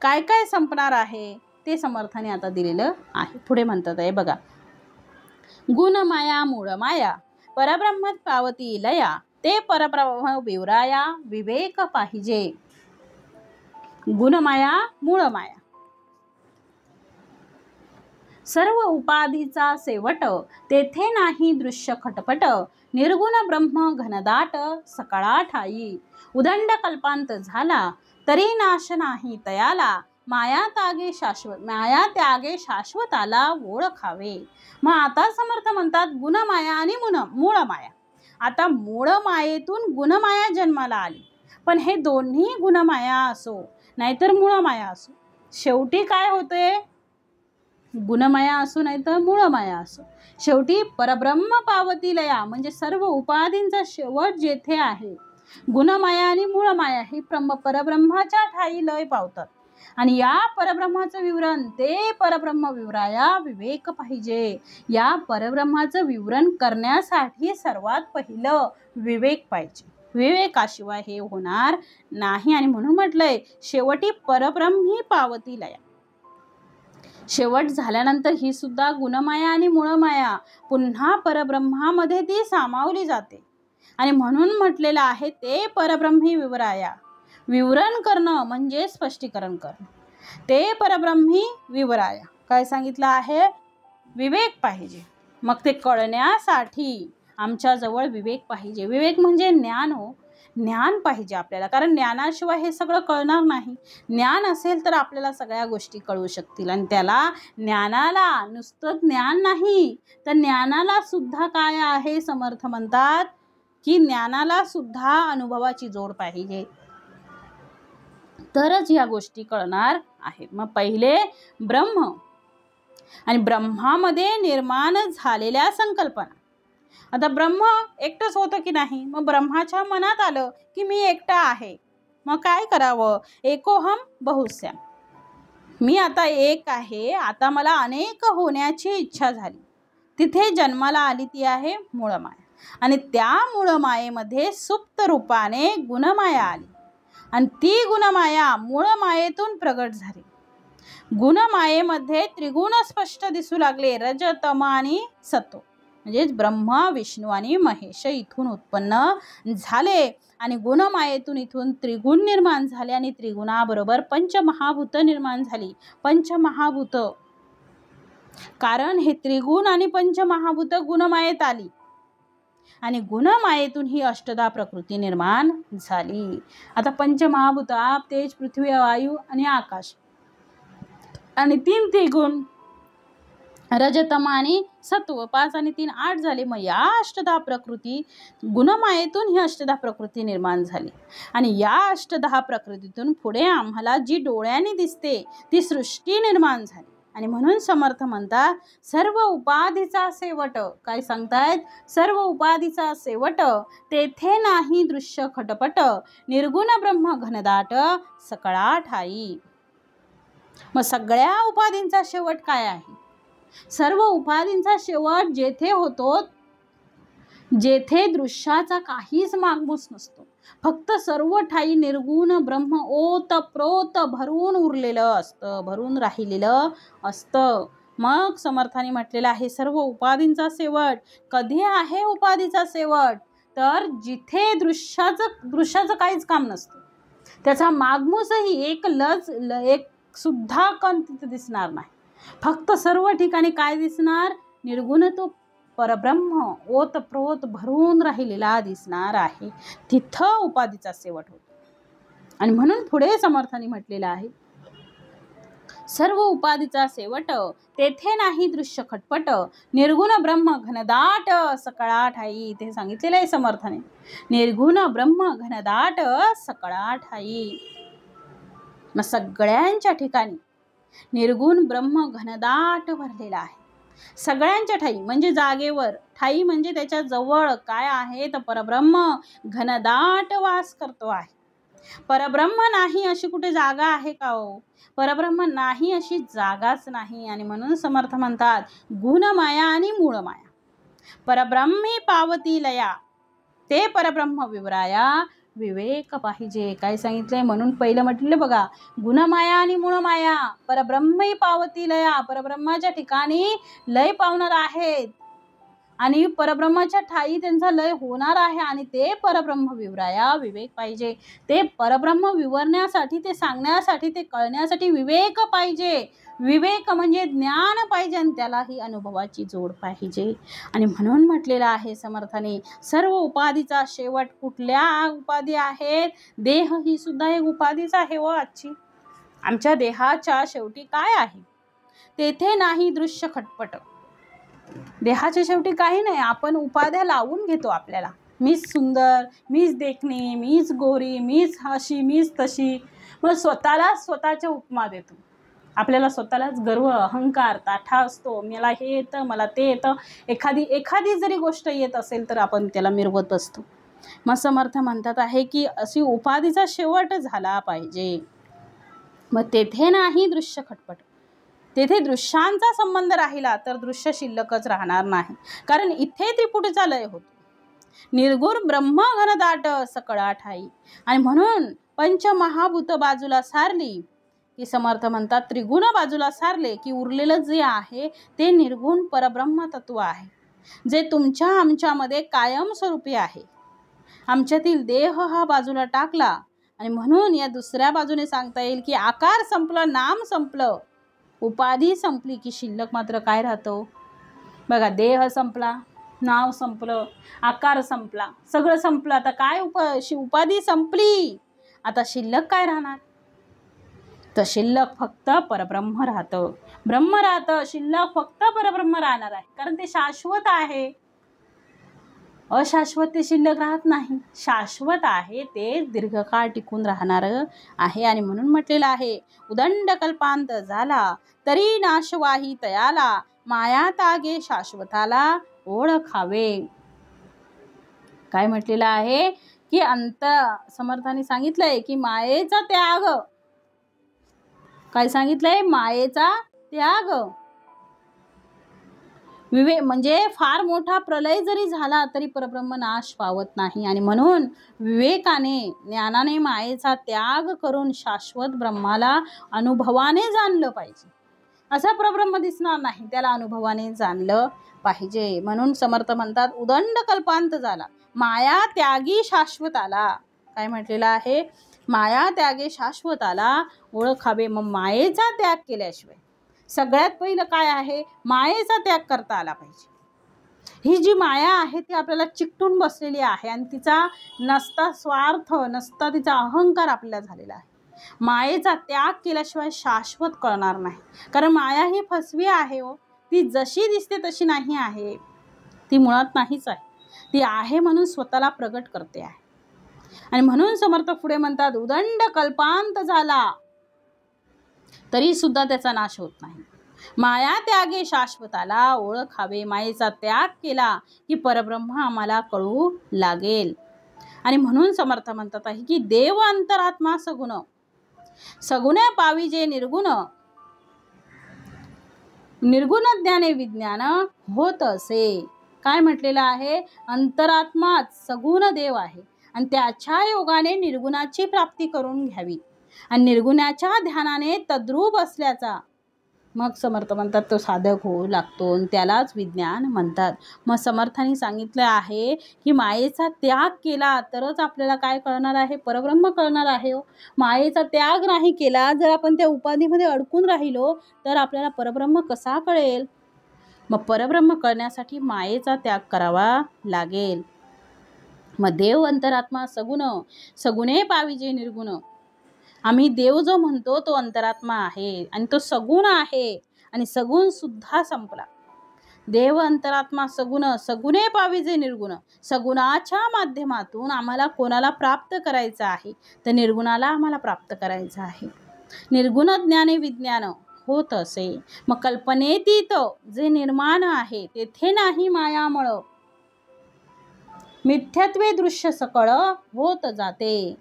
A: काय काय संपणार आहे ते समर्थाने आता दिलेलं आहे. पुढे म्हणतात आहे बघा, गुण माया मूळ माया परब्रह्मत पावती लया, ते परब्रह्म विवराया विवेक पाहिजे. गुणमाया मूळ माया सर्व उपाधीचा सेवट, तेथे नाही दृश्य खटपट, निर्गुण ब्रह्म घनदाट सकळा ठाई. उदंड कल्पांत झाला तरी नाश नाही तयाला, माया त्यागे शाश्वताला ओळखावे. मग आता समर्थ म्हणतात गुणमाया आणि मूळ माया. आता मूळ मायेतून गुणमाया जन्माला आली, पण हे दोन्ही गुणमाया असो नाहीतर मूळ माया असो, शेवटी काय होते, गुणमाया असो नाहीतर मूळ माया असो, शेवटी परब्रह्म पावती लया. म्हणजे सर्व उपाधींचा शेवट जेथे आहे, गुणमाया आणि मूळ माया ही परब्रह्माच्या ठाई लय पावतात. आणि या परब्रह्माचं विवरण, ते परब्रह्म विवराया विवेक पाहिजे. या परब्रह्माचं विवरण करण्यासाठी सर्वात पहिलं विवेक पाहिजे. विवेकाशिवाय हे होणार नाही. आणि म्हणून म्हटलंय शेवटी परब्रह्मी पावती लया. शेवट झाल्यानंतर ही सुद्धा गुणमाया आणि मूळमाया पुन्हा परब्रह्मामध्ये ती सामावली जाते. आणि म्हणून म्हटलेलं आहे ते परब्रह्मी विवराया. विवरण करणं म्हणजे स्पष्टीकरण करणं. ते परब्रह्मी विवराया काय सांगितलं आहे, विवेक पाहिजे. मग ते कळण्यासाठी आमच्याजवळ विवेक पाहिजे. विवेक म्हणजे ज्ञान हो, ज्ञान पाहिजे आपल्याला, कारण ज्ञानाशिवाय हे सगळं कळणार नाही. ज्ञान असेल तर आपल्याला सगळ्या गोष्टी कळू शकतील. आणि त्याला ज्ञानाला नुसतं ज्ञान नाही तर ज्ञानाला सुद्धा काय आहे, समर्थ म्हणतात की ज्ञानाला सुद्धा अनुभवाची जोड पाहिजे, तरच या गोष्टी कळणार आहेत. मग पहिले ब्रह्म आणि ब्रह्मामध्ये निर्माण झालेल्या संकल्पना. आता ब्रह्म एकटंच होतं की नाही, मग ब्रह्माच्या मनात आलं की मी एकटा आहे, मग काय करावं, एकोहम बहुस्याम, मी आता एक आहे, आता मला अनेक होण्याची इच्छा झाली. तिथे जन्माला आली ती आहे मूळमाया. आणि त्या मूळमायेमध्ये सुप्त रूपाने गुणमाया आली आणि ती गुणमाया मूळमायेतून प्रगट झाली. गुणमायेमध्ये त्रिगुण स्पष्ट दिसू लागले, रज तम आणि सत्व. म्हणजेच ब्रह्मा विष्णू आणि महेश इथून उत्पन्न झाले आणि गुणमायेतून इथून त्रिगुण निर्माण झाले आणि त्रिगुणाबरोबर पंचमहाभूत निर्माण झाली. पंचमहाभूत कारण हे त्रिगुण आणि पंचमहाभूत गुणमायेत आली आणि गुणमायेतून ही अष्टधा प्रकृती निर्माण झाली. आता पंचमहाभूत आप, तेज, पृथ्वी, वायू आणि आकाश आणि 3 त्रिगुण रजतम आणि सत्व 5 आणि 3 8 झाले. मग या अष्टधा प्रकृती गुणमायेतून ही अष्टधा प्रकृती निर्माण झाली आणि या अष्टधा प्रकृतीतून पुढे आम्हाला जी डोळ्यांनी दिसते ती सृष्टी निर्माण झाली. आणि म्हणून समर्थ म्हणतात सर्व उपाधीचा शेवट, काय सांगतायत, सर्व उपाधीचा शेवट, तेथे नाही दृश्य खटपट, निर्गुण ब्रह्म घनदाट सकळा ठाई. मग सगळ्या उपाधींचा शेवट काय आहे, सर्व उपाधींचा शेवट जेथे होतो, जेथे दृश्याचा काहीच मागमूस नसतो, फक्त सर्व ठाई निर्गुण ब्रह्म ओत प्रोत भरून उरलेलं असतं, भरून राहिलेलं असतं. मग समर्थाने म्हटलेलं आहे सर्व उपाधींचा शेवट. कधी आहे उपाधीचा शेवट, तर जिथे दृश्याचं काहीच काम नसतं, त्याचा मागमूसही एक सुद्धा कण तिथे दिसणार नाही, फक्त सर्व ठिकाणी काय दिसणार, निर्गुण तो परब्रह्म ओत प्रोत भरून राहिलेला दिसणार आहे. तिथं उपाधीचा शेवट होतो. आणि म्हणून पुढे समर्थाने म्हटलेलं आहे सर्व उपाधीचा शेवट, तेथे नाही दृश्य खटपट, निर्गुण ब्रह्म घनदाट सकळा ठाई. ते सांगितलेलं आहे समर्थाने, निर्गुण ब्रह्म घनदाट सकळा ठाई. मग सगळ्यांच्या ठिकाणी निर्गुण ब्रह्म घनदाट भरलेला आहे. सगळ्यांच्या ठाई म्हणजे जागेवर, ठाई म्हणजे त्याच्या जवळ काय आहे तर परब्रह्म घनदाट वास करतो आहे. परब्रह्म नाही अशी कुठे जागा आहे का हो? परब्रह्म नाही अशी जागाच नाही. आणि म्हणून समर्थ म्हणतात गुणमाया आणि मूळमाया परब्रह्मी पावती लया, ते परब्रह्म विवराया विवेक पाहिजे. काय सांगितलंय? म्हणून पहिलं म्हटलं बघा, गुणमाया आणि मूळमाया परब्रह्मी पावती लया, परब्रह्माच्या ठिकाणी लय पावणार आहेत आणि परब्रह्माच्या ठाई त्यांचा लय होणार आहे. आणि ते परब्रह्म विवराया विवेक पाहिजे. ते परब्रह्म विवरण्यासाठी, ते सांगण्यासाठी, ते कळण्यासाठी विवेक पाहिजे. विवेक म्हणजे ज्ञान पाहिजे आणि त्यालाही अनुभवाची जोड पाहिजे. आणि म्हणून म्हटलेलं आहे समर्थाने, सर्व उपाधीचा शेवट कुठल्या उपाधी आहेत? देह ही सुद्धा एक उपाधीच आहे व आजची. आमच्या देहाच्या शेवटी काय आहे? तेथे नाही दृश्य खटपट. देहाच्या शेवटी काही नाही. आपण उपाध्या लावून घेतो आपल्याला, मीच सुंदर, मीच देखणी, मीच गोरी, मीच अशी, मीच तशी. मग स्वतःला स्वतःच्या उपमा देतो. आपल्याला स्वतःलाच गर्व, अहंकार, ताठा असतो. मला हे येतं, मला ते येतं. एखादी जरी गोष्ट येत असेल तर आपण त्याला मिरवत बसतो. मग समर्थ म्हणतात आहे की अशी उपाधीचा शेवट झाला पाहिजे. मग तेथे नाही दृश्य खटपट. तेथे दृश्यांचा संबंध राहिला तर दृश्य शिल्लकच राहणार नाही. कारण इथे त्रिपुटीचा लय होतो. निर्गुण ब्रह्म घनदाट सकळा ठाई. आणि म्हणून पंचमहाभूत बाजूला सारली की समर्थ म्हणतात त्रिगुण बाजूला सारले की उरलेलं जे आहे ते निर्गुण परब्रह्म तत्व आहे, जे तुमच्या आमच्यामध्ये कायमस्वरूपी आहे. आमच्यातील देह हा बाजूला टाकला आणि म्हणून या दुसऱ्या बाजूने सांगता येईल की आकार संपलं, नाम संपलं, उपाधी संपली की शिल्लक मात्र काय राहतो? बघा, देह संपला, नाव संपलं, आकार संपला, सगळं संपलं. आता काय उपाधी संपली, आता शिल्लक काय राहणार? तर शिल्लक फक्त परब्रह्म राहतं. ब्रह्म राहतं, शिल्लक फक्त परब्रह्म राहणार आहे. कारण ते शाश्वत आहे. अशाश्वत ते शिल्लक राहत नाही. शाश्वत आहे ते दीर्घकाळ टिकून राहणार आहे. आणि म्हणून म्हटलेलं आहे उदंड कल्पांत झाला तरी नाशवाही तयाला, माया तागे शाश्वताला ओळखावे. काय म्हटलेलं आहे की समर्थाने सांगितलंय की मायेचा त्याग. काय सांगितलंय? मायेचा त्याग. विवेक म्हणजे फार मोठा प्रलय जरी झाला तरी परब्रह्म नाश पावत नाही. आणि म्हणून विवेकाने, ज्ञानाने मायेचा त्याग करून शाश्वत ब्रह्माला अनुभवाने जाणलं पाहिजे. असा परब्रह्म दिसणार नाही, त्याला अनुभवाने जाणलं पाहिजे. म्हणून समर्थ म्हणतात उदंड कल्पांत झाला, माया त्यागी शाश्वताला. काय म्हटलेलं आहे? माया त्यागे शाश्वताला ओळखावे. मग मायेचा त्याग केल्याशिवाय सगळ्यात पहिलं काय आहे? मायेचा त्याग करता आला पाहिजे. ही जी माया आहे ती आपल्याला चिकटून बसलेली आहे आणि तिचा नसता स्वार्थ, नसता तिचा अहंकार आपल्याला झालेला आहे. मायेचा त्याग केल्याशिवाय शाश्वत कळणार नाही. कारण माया ही फसवी आहे हो. ती जशी दिसते तशी नाही आहे, ती मुळात नाहीच आहे. ती आहे म्हणून स्वतःला प्रगट करते आहे. आणि म्हणून समर्थ पुढे म्हणतात उदंड कल्पांत झाला तरी सुद्धा त्याचा नाश होत नाही. माया त्यागे शाश्वताला ओळखावे. मायेचा त्याग केला की परब्रह्म आम्हाला कळू लागेल. आणि म्हणून समर्थ म्हणतात आहे की देव अंतरात्मा सगुण, सगुण पावी जे निर्गुण, निर्गुण ज्ञाने विज्ञान होत असे. काय म्हटलेलं आहे? अंतरात्माच सगुण देव आहे आणि त्याच्या योगाने निर्गुणाची प्राप्ती करून घ्यावी आणि निर्गुणाच्या ध्यानाने तद्रूप असल्याचा मग समर्थ म्हणतात तो साधक होऊ लागतो आणि त्यालाच विज्ञान म्हणतात. मग समर्थांनी सांगितलं आहे की मायेचा त्याग केला तरच आपल्याला काय कळणार आहे? परब्रह्म कळणार आहे हो. मायेचा त्याग नाही केला, जर आपण त्या उपाधीमध्ये अडकून राहिलो तर आपल्याला परब्रह्म कसा कळेल? मग परब्रह्म कळण्यासाठी मायेचा त्याग करावा लागेल. मग देव अंतरात्मा सगुण, सगुणे पाविजे निर्गुण. आम्ही देव जो म्हणतो तो अंतरात्मा आहे आणि तो सगुण आहे आणि सगुण सुद्धा संपला. देव अंतरात्मा सगुण, सगुणे पाविजे निर्गुण. सगुणाच्या माध्यमातून आम्हाला कोणाला प्राप्त करायचं आहे? तर निर्गुणाला आम्हाला प्राप्त करायचं आहे. निर्गुण ज्ञाने विज्ञान होत असे. मग कल्पनेतीत जे निर्माण आहे तेथे नाही मायामळ, मिथ्यत्वे दृश्य सकळ होत जाते.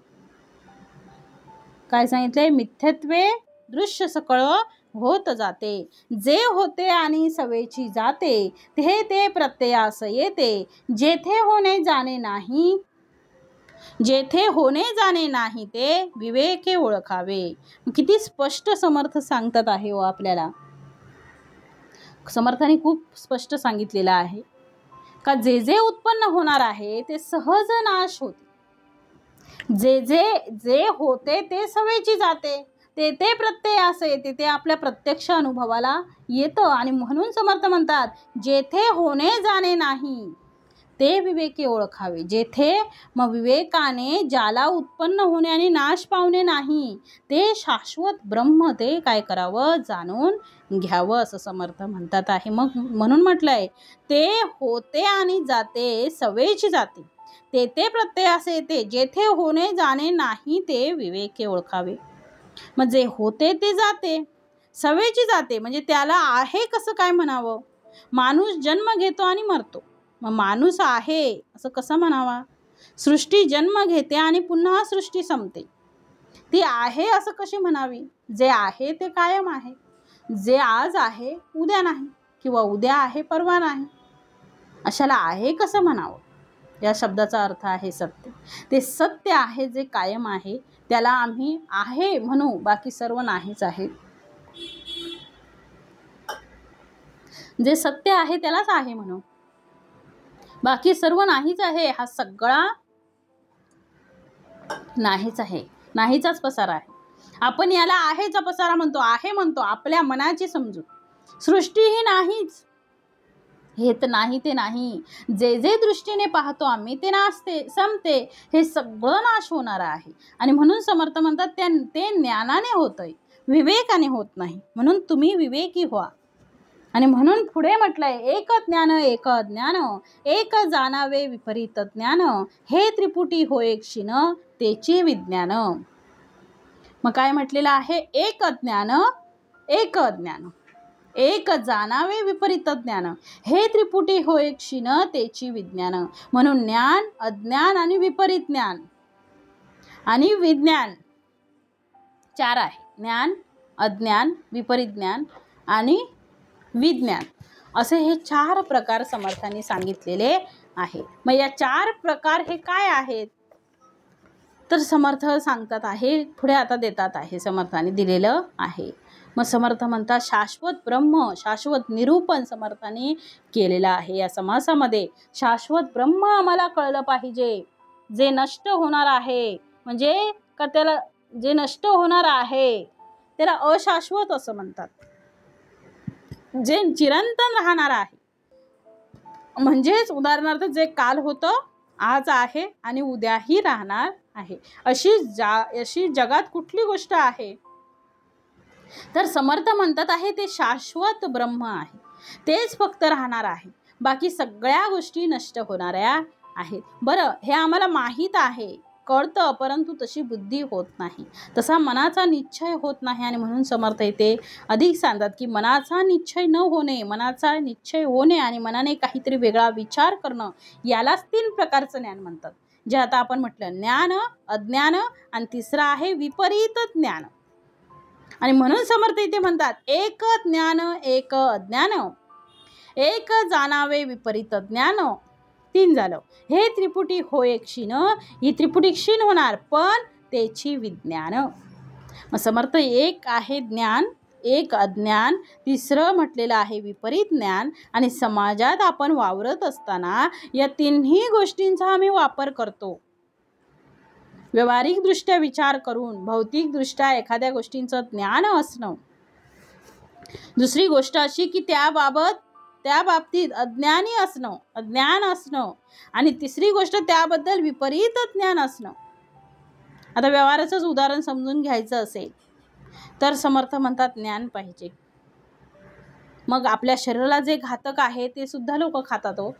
A: काय सांगितलंय? मिथ्यत्वे दृश्य सकळ होत जाते, जे होते आणि सवेची जाते, ते प्रत्ययास येते, जेथे होणे जाणे नाही, जेथे होणे जाणे नाही ते विवेके ओळखावे. किती स्पष्ट समर्थ सांगतात आहे हो आपल्याला. समर्थाने खूप स्पष्ट सांगितलेलं आहे का जे जे उत्पन्न होणार आहे ते सहज नाश होते, जे होते ते सवेची जाते, ते प्रत्ययास येते, ते आपल्या प्रत्यक्ष अनुभवाला येतं. आणि म्हणून समर्थ म्हणतात जेथे होणे जाणे नाही ते विवेके ओळखावे. जेथे मग विवेकाने ज्याला उत्पन्न होणे आणि नाश पावणे नाही ते शाश्वत ब्रह्म ते काय करावं? जाणून घ्यावं असं समर्थ म्हणतात आहे. मग म्हणून म्हटलंय ते होते आणि जाते, सवेची जाते, ते प्रत्ययास येते, जेथे होणे जाणे नाही ते विवेके ओळखावे. मग जे होते ते जाते, सवेची जाते, म्हणजे त्याला आहे कसं काय म्हणावं? माणूस जन्म घेतो आणि मरतो, मग माणूस आहे असं कसं म्हणावा? सृष्टी जन्म घेते आणि पुन्हा सृष्टी संपते, ती आहे असं कशी म्हणावी? जे आहे ते कायम आहे, जे आज आहे उद्या नाही, किंवा उद्या आहे परवा नाही, अशाला आहे कसं म्हणावं? या शब्दाचा अर्थ आहे सत्य. ते सत्य आहे जे कायम आहे त्याला आम्ही आहे म्हणू, बाकी सर्व नाहीच आहे. जे सत्य आहे त्यालाच आहे म्हणू, बाकी सर्व नाहीच आहे. हा सगळा नाहीच आहे, नाहीचाच पसारा आहे. आपण याला आहेचा पसारा म्हणतो, आहे म्हणतो, आपल्या मनाची समजूत. सृष्टी ही नाहीच, हे तर नाही ते नाही, जे जे दृष्टीने पाहतो आम्ही ते नासते, संपते, हे सगळं नाश होणार आहे. आणि म्हणून समर्थ म्हणतात ते ज्ञानाने होतंय, विवेकाने होत नाही, म्हणून तुम्ही विवेकी व्हा. आणि म्हणून पुढे म्हटलंय एक ज्ञान एक अज्ञान, एक जाणावे विपरीत ज्ञान, हे त्रिपुटी होय क्षीण तेची विज्ञान. मग काय म्हटलेलं आहे? एक ज्ञान एक अज्ञान, एक जाणावे विपरीत ज्ञान, हे त्रिपुटी होय क्षीण तेची विज्ञान. म्हणून ज्ञान, अज्ञान आणि विपरीत ज्ञान आणि विज्ञान चार आहे. ज्ञान, अज्ञान, विपरीत ज्ञान आणि विज्ञान, असे हे चार प्रकार समर्थांनी सांगितलेले आहे. मग या चार प्रकार हे काय आहेत? तर समर्थ सांगतात आहे, पुढे आता देतात आहे, समर्थांनी दिलेलं आहे. मग समर्थ म्हणतात शाश्वत ब्रह्म, शाश्वत निरूपण समर्थांनी केलेलं आहे या समासामध्ये. शाश्वत ब्रह्म आम्हाला कळलं पाहिजे, जे नष्ट होणार आहे, म्हणजे का त्याला जे नष्ट होणार आहे त्याला अशाश्वत असं म्हणतात. जे चिरंतन राहणार आहे, म्हणजेच उदाहरणार्थ जे काल होतं, आज आहे आणि उद्याही राहणार आहे, अशी जगात कुठली गोष्ट आहे? तर समर्थ म्हणतात आहे ते शाश्वत ब्रह्म आहे, तेच फक्त राहणार आहे, बाकी सगळ्या गोष्टी नष्ट होणाऱ्या आहेत. बरं, हे आम्हाला माहीत आहे, कळतं, परंतु तशी बुद्धी होत नाही, तसा मनाचा निश्चय होत नाही. आणि म्हणून समर्थ येते अधिक सांगतात की मनाचा निश्चय न होणे, मनाचा निश्चय होणे आणि मनाने काहीतरी वेगळा विचार करणं, यालाच तीन प्रकारचं ज्ञान म्हणतात. जे आता आपण म्हटलं ज्ञान, अज्ञान आणि तिसरं आहे विपरीत ज्ञान. आणि म्हणून समर्थ इथे म्हणतात एक ज्ञान एक अज्ञान, एक जाणावे विपरीत ज्ञान, तीन झालं. हे त्रिपुटी होय क्षीण, ही त्रिपुटी क्षीण होणार, पण त्याची विज्ञान. मग समर्थ एक आहे ज्ञान, एक अज्ञान, तिसरं म्हटलेलं आहे विपरीत ज्ञान. आणि समाजात आपण वावरत असताना या तिन्ही गोष्टींचा आम्ही वापर करतो. व्यावहारिकदृष्ट्या विचार करून भौतिकदृष्ट्या एखाद्या गोष्टींचं ज्ञान असणं, दुसरी गोष्ट अशी की त्या बाबतीत अज्ञान असणं, आणि तिसरी गोष्ट त्याबद्दल विपरीत ज्ञान असणं. आता व्यवहाराचंच उदाहरण समजून घ्यायचं असेल तर समर्थ म्हणतात ज्ञान पाहिजे. मग आपल्या शरीराला जे घातक आहे ते सुद्धा लोक खातात हो.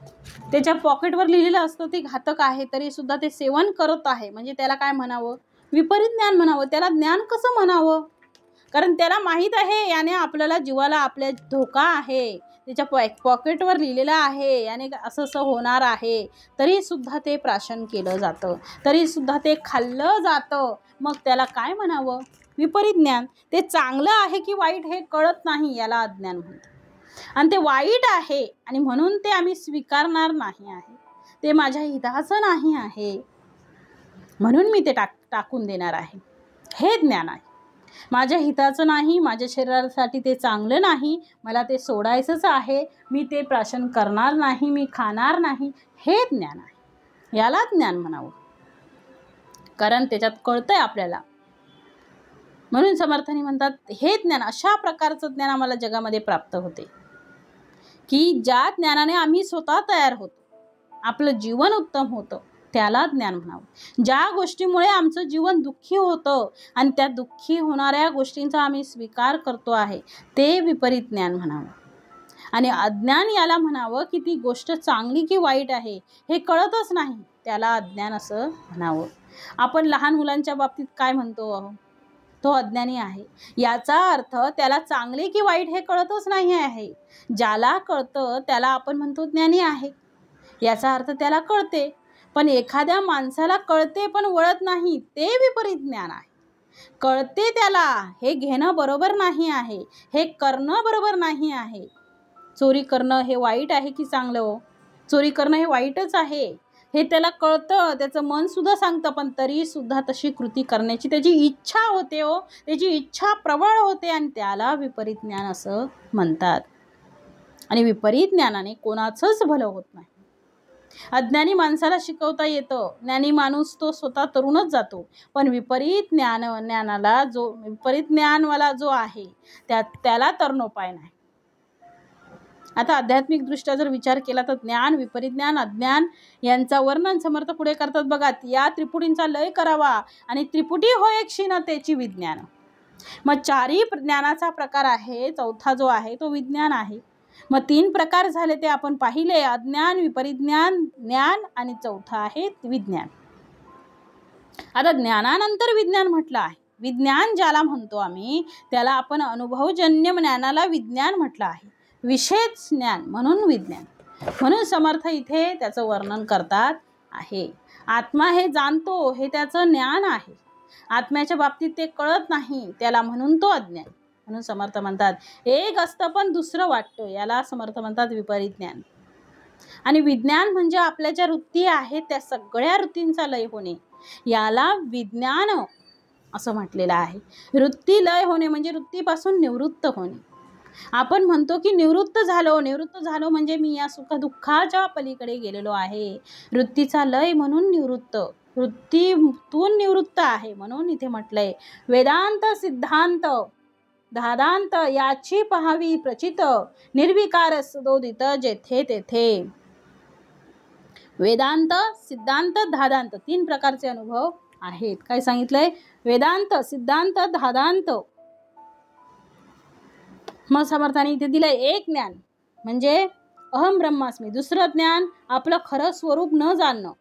A: त्याच्या पॉकेटवर लिहिलेलं असतं ते घातक आहे, तरी सुद्धा ते सेवन करत आहे, म्हणजे त्याला काय म्हणावं? विपरीत ज्ञान म्हणावं. त्याला ज्ञान कसं म्हणावं? कारण त्याला माहीत आहे याने आपल्याला जीवाला आपल्या धोका आहे, त्याच्या पॉकेटवर लिहिलेलं आहे याने असं असं होणार आहे, तरीसुद्धा ते प्राशन केलं जातं, तरीसुद्धा ते खाल्लं जातं. मग त्याला काय म्हणावं? विपरीत ज्ञान. ते चांगलं आहे की वाईट हे कळत नाही, याला अज्ञान म्हणतात. आणि ते वाईट आहे आणि म्हणून ते आम्ही स्वीकारणार नाही आहे, ते माझ्या हिताचं नाही आहे, म्हणून मी ते टाकून देणार आहे, हे ज्ञान आहे. माझ्या हिताचं नाही, माझ्या शरीरासाठी ते चांगलं नाही, मला ते सोडायचंच आहे, मी ते प्राशन करणार नाही, मी खाणार नाही, हे ज्ञान आहे. याला ज्ञान म्हणावं, कारण त्याच्यात कळतंय आपल्याला. म्हणून समर्थांनी म्हणतात हे ज्ञान, अशा प्रकारचं ज्ञान आम्हाला जगामध्ये प्राप्त होते की ज्या ज्ञानाने आम्ही स्वतः तयार होतो, आपलं जीवन उत्तम होतं, त्याला ज्ञान म्हणावं. ज्या गोष्टीमुळे आमचं जीवन दुःखी होतं आणि त्या दुःखी होणाऱ्या गोष्टींचा आम्ही स्वीकार करतो आहे, ते विपरीत ज्ञान म्हणावं. आणि अज्ञान याला म्हणावं की ती गोष्ट चांगली की वाईट आहे हे कळतच नाही, त्याला अज्ञान असं म्हणावं. आपण लहान मुलांच्या बाबतीत काय म्हणतो? तो अज्ञानी आहे. याचा अर्थ त्याला चांगले की वाईट हे कळतच नाही आहे. ज्याला कळतं त्याला आपण म्हणतो ज्ञानी आहे. याचा अर्थ त्याला कळते. पण एखाद्या माणसाला कळते पण वळत नाही, ते विपरीत ज्ञान आहे. कळते त्याला, हे घेणं बरोबर नाही आहे, हे करणं बरोबर नाही आहे. चोरी करणं हे वाईट आहे की चांगलं? हो, चोरी करणं हे वाईटच आहे, हे त्याला कळतं, त्याचं मन सुद्धा सांगतं, पण तरी सुद्धा तशी कृती करण्याची त्याची इच्छा होते. हो, त्याची इच्छा प्रबळ होते आणि त्याला विपरीत ज्ञान असं म्हणतात. आणि विपरीत ज्ञानाने कोणाचंच भलं होत नाही. अज्ञानी माणसाला शिकवता येतं, ज्ञानी माणूस तो स्वतः तरुणच जातो, पण विपरीत ज्ञानवाला जो आहे त्याला तरुणोपाय नाही. आता आध्यात्मिक दृष्ट्या जर विचार केला तर ज्ञान, विपरीत ज्ञान, अज्ञान यांचा वर्णन समर्थ पुढे करतात बघा. या त्रिपुटींचा लय करावा आणि त्रिपुटी होय क्षीणतेची विज्ञान. मग चारी ज्ञानाचा प्रकार आहे, चौथा जो आहे तो विज्ञान आहे. मग 3 प्रकार झाले ते आपण पाहिले, अज्ञान, विपरीत ज्ञान, ज्ञान आणि चौथा आहे विज्ञान. आता ज्ञानानंतर विज्ञान म्हटलं आहे. विज्ञान ज्याला म्हणतो आम्ही त्याला आपण अनुभवजन्य ज्ञानाला विज्ञान म्हटलं आहे. विशेष ज्ञान म्हणून विज्ञान. म्हणून समर्थ इथे त्याचं वर्णन करतात आहे. आत्मा हे जाणतो हे त्याचं ज्ञान आहे. आत्म्याच्या बाबतीत ते कळत नाही, त्याला म्हणून तो अज्ञान. म्हणून समर्थ म्हणतात एक असतं पण दुसरं वाटतं, याला समर्थ म्हणतात विपरीत ज्ञान. आणि विज्ञान म्हणजे आपल्या ज्या वृत्ती आहेत त्या सगळ्या वृत्तींचा लय होणे, याला विज्ञान असं म्हटलेलं आहे. वृत्ती लय होणे म्हणजे वृत्तीपासून निवृत्त होणे. आपण म्हणतो की निवृत्त झालो म्हणजे मी या सुख दुःखाच्या पलीकडे गेलेलो आहे. वृत्तीचा लय म्हणून निवृत्त, वृत्तीतून निवृत्त आहे. म्हणून इथे म्हटलंय वेदांत सिद्धांत धादांत याची पहावी प्रचित, निर्विकार सदोदित जेथे तेथे. वेदांत, सिद्धांत, धादांत 3 प्रकारचे अनुभव आहेत. काय सांगितलंय? वेदांत, सिद्धांत, धादांत. मग समर्थाने इथे दिलंय एक ज्ञान म्हणजे अहम ब्रह्मास्मी. दुसरं ज्ञान आपलं खरं स्वरूप न जाणणं.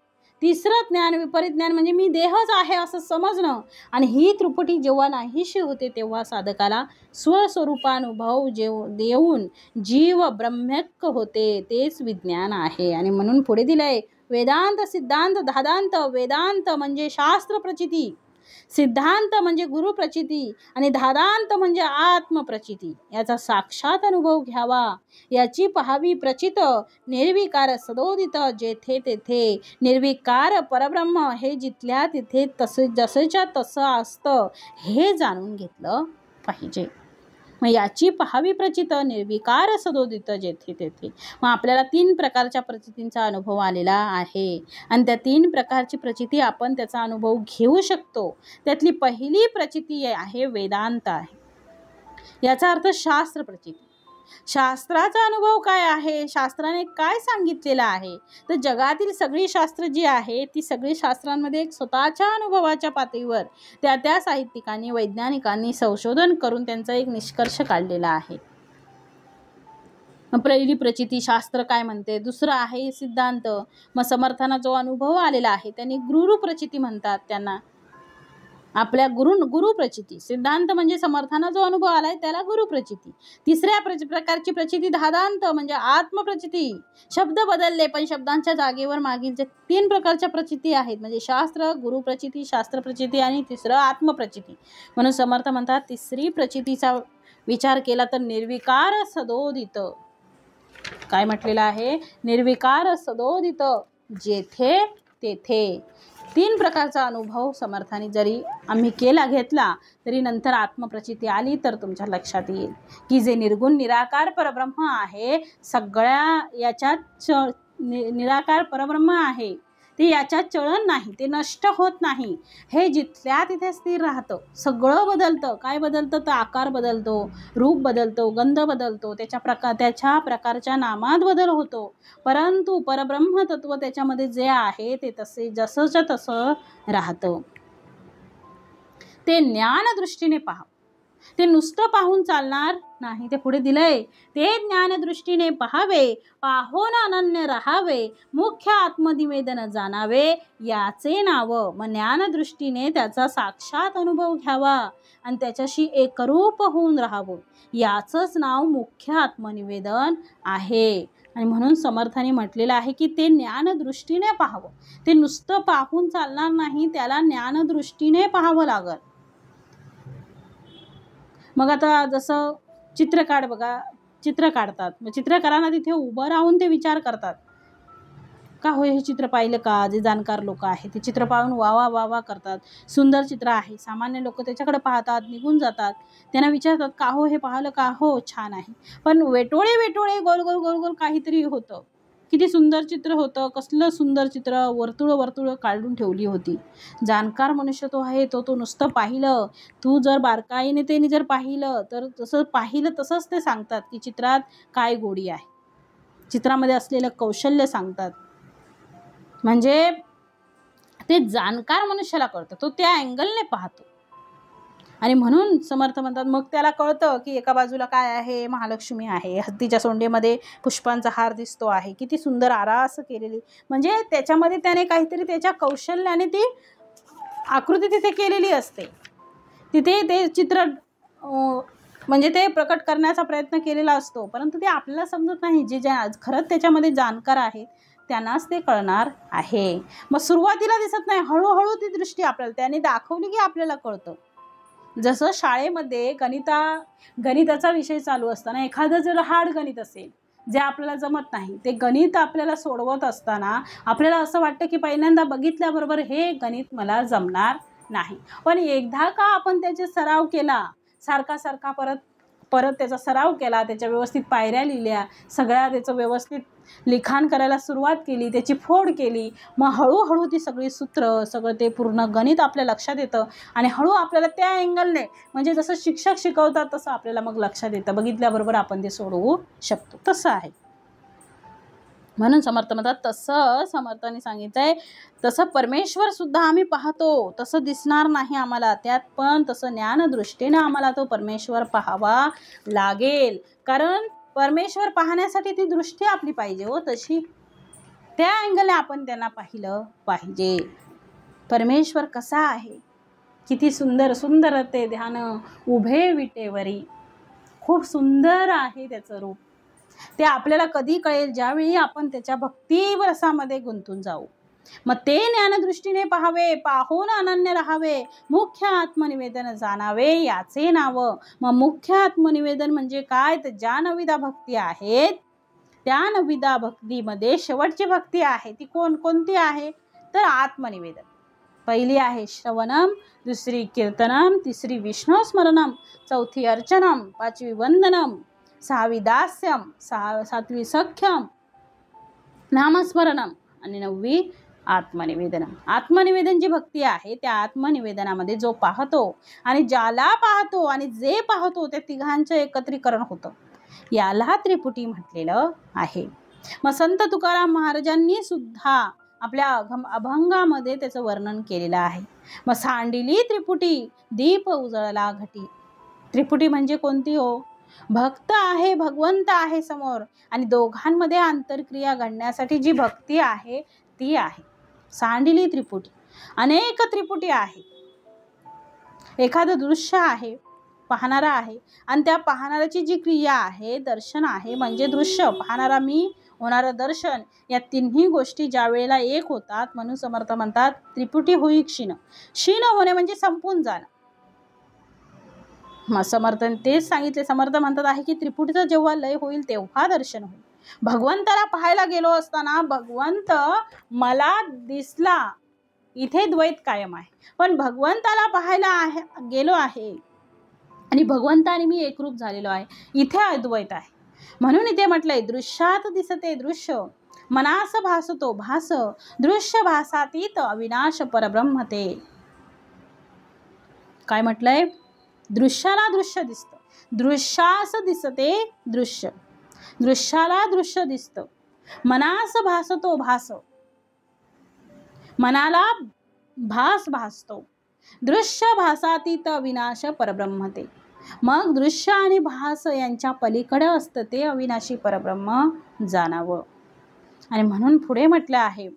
A: तिसरं ज्ञान विपरीत ज्ञान म्हणजे मी देहच आहे असं समजणं. आणि ही त्रिपुटी जेव्हा नाहीशी होते तेव्हा साधकाला स्वस्वरूपानुभव देऊन जीव ब्रह्मैक्य होते, तेच विज्ञान आहे. आणि म्हणून पुढे दिलंय वेदांत, सिद्धांत, धादांत. वेदांत म्हणजे शास्त्र प्रचिती, सिद्धांत म्हणजे गुरु प्रचिती आणि धादांत म्हणजे आत्मप्रचिती. याचा साक्षात अनुभव घ्यावा, याची पहावी प्रचित. निर्विकार सदोदित जेथे तेथे. निर्विकार परब्रह्म हे जिथल्या तिथे जसंच्या तसं असतं हे जाणून घेतलं पाहिजे. मग याची पहावी प्रचित, निर्विकार सदोदित जेथे तेथे. मग आपल्याला 3 प्रकारच्या प्रचितींचा अनुभव आलेला आहे आणि त्या 3 प्रकारची प्रचिती आपण त्याचा अनुभव घेऊ शकतो. त्यातली पहिली प्रचिती आहे वेदांत आहे. याचा अर्थ शास्त्र प्रचिती. शास्त्राचा अनुभव काय आहे, शास्त्राने काय सांगितलेलं आहे, तर जगातील सगळी शास्त्र जी आहे ती सगळी शास्त्रांमध्ये एक स्वतःच्या अनुभवाच्या पातळीवर त्या साहित्यिकांनी, वैज्ञानिकांनी संशोधन करून त्यांचा एक निष्कर्ष काढलेला आहे. पहिली प्रचिती शास्त्र काय म्हणते, दुसरं आहे सिद्धांत. मग समर्थांना जो अनुभव आलेला आहे त्यांनी गुरु प्रचिती म्हणतात त्यांना. आपल्या गुरुप्रचिती, सिद्धांत म्हणजे समर्थांना जो अनुभव आलाय त्याला गुरुप्रचिती. तिसऱ्या प्रकारची प्रचिती धादांत म्हणजे आत्मप्रचिती. शब्द बदलले पण शब्दांच्या जागेवर मागील जे 3 प्रकारच्या प्रचिती आहेत म्हणजे शास्त्र, गुरुप्रचिती, शास्त्रप्रचिती आणि तिसरं आत्मप्रचिती. म्हणून समर्थ म्हणतात तिसरी प्रचितीचा विचार केला तर निर्विकार सदोदित. काय म्हटलेलं आहे? निर्विकार सदोदित, जेथे तेथे. 3 प्रकारचा अनुभव समर्थाने जरी आम्ही घेतला तरी नंतर आत्मप्रचिती आली तर तुमच्या लक्षात येईल की जे निर्गुण निराकार परब्रह्म आहे, सगळ्या याच्यात निराकार परब्रह्म आहे, ते याच्यात चलन नाही, ते नष्ट होत नाही, हे जिथल्या तिथे स्थिर राहतं. सगळं बदलतं. काय बदलतं? तर आकार बदलतो, रूप बदलतो, गंध बदलतो, त्याच्या प्रकारच्या नामात बदल होतो, परंतु परब्रह्म तत्व त्याच्यामध्ये जे आहे ते तसे जसंच्या तसं राहतं. ते ज्ञानदृष्टीने पहा. ते नुसतं पाहून चालणार नाही. ते पुढे दिलंय, ते ज्ञानदृष्टीने पाहावे, पाहून अनन्य राहावे, मुख्य आत्मनिवेदन जाणावे, याचे नाव. मग ज्ञानदृष्टीने त्याचा साक्षात अनुभव घ्यावा आणि त्याच्याशी एकरूप होऊन राहावं, याचंच नाव मुख्य आत्मनिवेदन आहे. आणि म्हणून समर्थाने म्हटलेलं आहे की ते ज्ञानदृष्टीने पाहावं. ते नुसतं पाहून चालणार नाही, त्याला ज्ञानदृष्टीने पाहावं लागल. मग आता जसं चित्र बघा, चित्र काढतात, मग चित्रकारांना तिथे उभं राहून ते विचार करतात का हो हे चित्र पाहिलं का? जे जाणकार लोक आहेत ते चित्र पाहून वा वा करतात, सुंदर चित्र आहे. सामान्य लोक त्याच्याकडे पाहतात, निघून जातात, त्यांना विचारतात का हो हे पाहिलं का? हो छान आहे. पण वेटोळे गोल गोल काहीतरी होतं. किती सुंदर चित्र होतं, कसलं सुंदर चित्र, वर्तुळ काढून ठेवली होती. जाणकार मनुष्य तो आहे, तो नुसतं पाहिलं. तू जर बारकाईने त्यांनी जर पाहिलं तर जसं पाहिलं तसंच ते सांगतात की चित्रात काय गोडी आहे, चित्रामध्ये असलेलं कौशल्य सांगतात. म्हणजे ते जाणकार मनुष्याला कळतं, तो त्या अँगलने पाहतो. आणि म्हणून समर्थ म्हणतात मग त्याला कळतं की एका बाजूला काय आहे, महालक्ष्मी आहे, हत्तीच्या सोंडेमध्ये पुष्पांचा हार दिसतो आहे, किती सुंदर आरास केलेली. म्हणजे त्याच्यामध्ये त्याने काहीतरी त्याच्या कौशल्याने ती आकृती तिथे केलेली असते. तिथे ते चित्र म्हणजे ते प्रकट करण्याचा प्रयत्न केलेला असतो, परंतु ते आपल्याला समजत नाही. जे खरंच त्याच्यामध्ये जाणकार आहेत त्यांनाच ते कळणार आहे. मग सुरुवातीला दिसत नाही, हळूहळू ती दृष्टी आपल्याला त्याने दाखवली की आपल्याला कळतं. जसं शाळेमध्ये गणिताचा विषय चालू असताना एखादं जर हार्ड गणित असेल जे आपल्याला जमत नाही, ते गणित आपल्याला सोडवत असताना आपल्याला असं वाटतं की पहिल्यांदा बघितल्याबरोबर हे गणित मला जमणार नाही. पण एकदा का आपण त्याचे सराव केला, सारखा परत त्याचा सराव केला, त्याच्या व्यवस्थित पायऱ्या लिहिल्या, सगळ्या त्याचं व्यवस्थित लिखाण करायला सुरुवात केली, त्याची फोड केली, मग हळूहळू ती सगळी सूत्र, सगळं ते पूर्ण गणित आपल्या लक्षात येतं. आणि हळू आपल्याला त्या अँगलने म्हणजे जसं शिक्षक शिकवतात तसं आपल्याला मग लक्षात येतं, बघितल्याबरोबर आपण ते सोडवू शकतो. तसं आहे. म्हणून समर्थ म्हणतात तसं समर्थाने सांगितलंय तसं परमेश्वर सुद्धा आम्ही पाहतो, तसं दिसणार नाही आम्हाला, त्यात पण तसं ज्ञानदृष्टीने आम्हाला तो परमेश्वर पाहावा लागेल. कारण परमेश्वर पाहण्यासाठी ती दृष्टी आपली पाहिजे हो तशी, त्या अँगलने आपण त्यांना पाहिलं पाहिजे. परमेश्वर कसा आहे, किती सुंदर ते ध्यान उभे विटेवरी, खूप सुंदर आहे त्याचं रूप. ते आपल्याला कधी कळेल ज्यावेळी आपण त्याच्या भक्ती रसामध्ये गुंतून जाऊ. मग ते ज्ञानदृष्टीने पाहावे, पाहून अनन्य राहावे, मुख्य आत्मनिवेदन जाणावे, याचे नाव. मग मुख्य आत्मनिवेदन म्हणजे काय? तर ज्या नविदा भक्ती आहेत त्या नविदा भक्तीमध्ये शेवटची भक्ती आहे ती कोणती आहे? तर आत्मनिवेदन. पहिली आहे श्रवणम, दुसरी कीर्तनम, तिसरी विष्णू स्मरणम, चौथी अर्चनम, पाचवी वंदनम, सहावी दास्यम, सातवी सख्यम नामस्मरणम आणि 9वी आत्मनिवेदनम. आत्मनिवेदन जी भक्ती आहे त्या आत्मनिवेदनामध्ये जो पाहतो आणि ज्याला पाहतो आणि जे पाहतो त्या तिघांचं एकत्रीकरण होतं, याला त्रिपुटी म्हटलेलं आहे. मग संत तुकाराम महाराजांनी सुद्धा आपल्या अभंगामध्ये त्याचं वर्णन केलेलं आहे. मग सांडिली त्रिपुटी, दीप उजळला घटी. त्रिपुटी म्हणजे कोणती हो? भक्त आहे, भगवंत आहे समोर, आणि दोघांमध्ये आंतरक्रिया घडण्यासाठी जी भक्ती आहे ती आहे सांडिली त्रिपुटी. अनेक त्रिपुटी आहेत, एखादं दृश्य आहे, पाहणारा आहे, आणि त्या पाहणाऱ्याची जी क्रिया आहे, दर्शन आहे, म्हणजे दृश्य, पाहणारा मी, होणारं दर्शन, या तिन्ही गोष्टी ज्या वेळेला एक होतात, म्हणून समर्थ म्हणतात त्रिपुटी होई क्षीण. क्षीण होणे म्हणजे संपून जाणं. मग समर्थ तेच सांगितले. समर्थ म्हणतात आहे की त्रिपुटीचं जेव्हा लय होईल तेव्हा दर्शन होईल. भगवंताला पाहायला गेलो असताना भगवंत मला दिसला, इथे द्वैत कायम आहे. पण भगवंताला पाहायला गेलो आहे आणि भगवंताने मी एकरूप झालेलो आहे, इथे अद्वैत आहे. म्हणून इथे म्हटलंय दृश्यात दिसते दृश्य, मनास भासतो भास, दृश्य भासातीत अविनाश परब्रह्म ते. काय म्हटलंय? दृश्याला दृश्य दिसतं, दृश्यास दिसते दृश्य, दृश्याला दृश्य दिसतं, मनास भासतो भास, मनाला भास भासतो, दृश्य भासातीत अविनाश परब्रह्म ते. मग दृश्य आणि भास यांच्या पलीकडे असतं ते अविनाशी परब्रह्म जाणावं. आणि म्हणून पुढे म्हटलं आहे,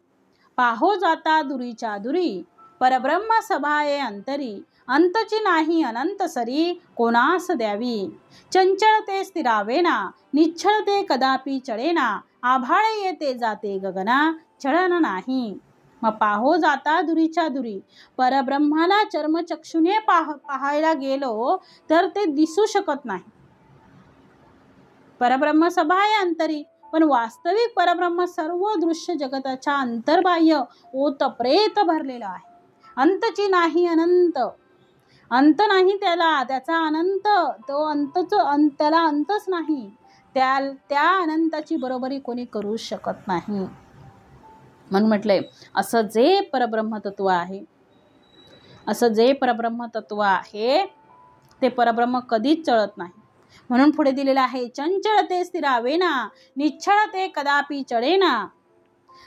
A: पाहो जाता दुरीच्या दुरी, परब्रह्म सभाये अंतरी, अंतची नाही अनंत सरी, कोणास द्यावी. चंचळते स्थिरावेना, निश्चळते कदापि चढेना, आभाळे येते जाते गगना, चढन नाही. मग पाहो जाता दुरीच्या दुरी, परब्रह्माला चर्मचक्षुने पाहायला गेलो तर ते दिसू शकत नाही. परब्रह्म सभाये अंतरी, पण वास्तविक परब्रह्म सर्व दृश्य जगताच्या अंतर्बाह्य ओतप्रेत भरलेलं आहे. अंतची नाही अनंत, अंत नाही त्याला, त्याचा अनंत, तो त्याला अंतच नाही, त्या अनंताची बरोबरी कोणी करू शकत नाही. म्हणून म्हटलंय असं जे परब्रह्म तत्व आहे, असं जे परब्रह्म तत्व आहे ते परब्रह्म कधीच चळत नाही. म्हणून पुढे दिलेलं आहे, चंचळते स्थिरावेना, निश्चळते कदापि चढेना,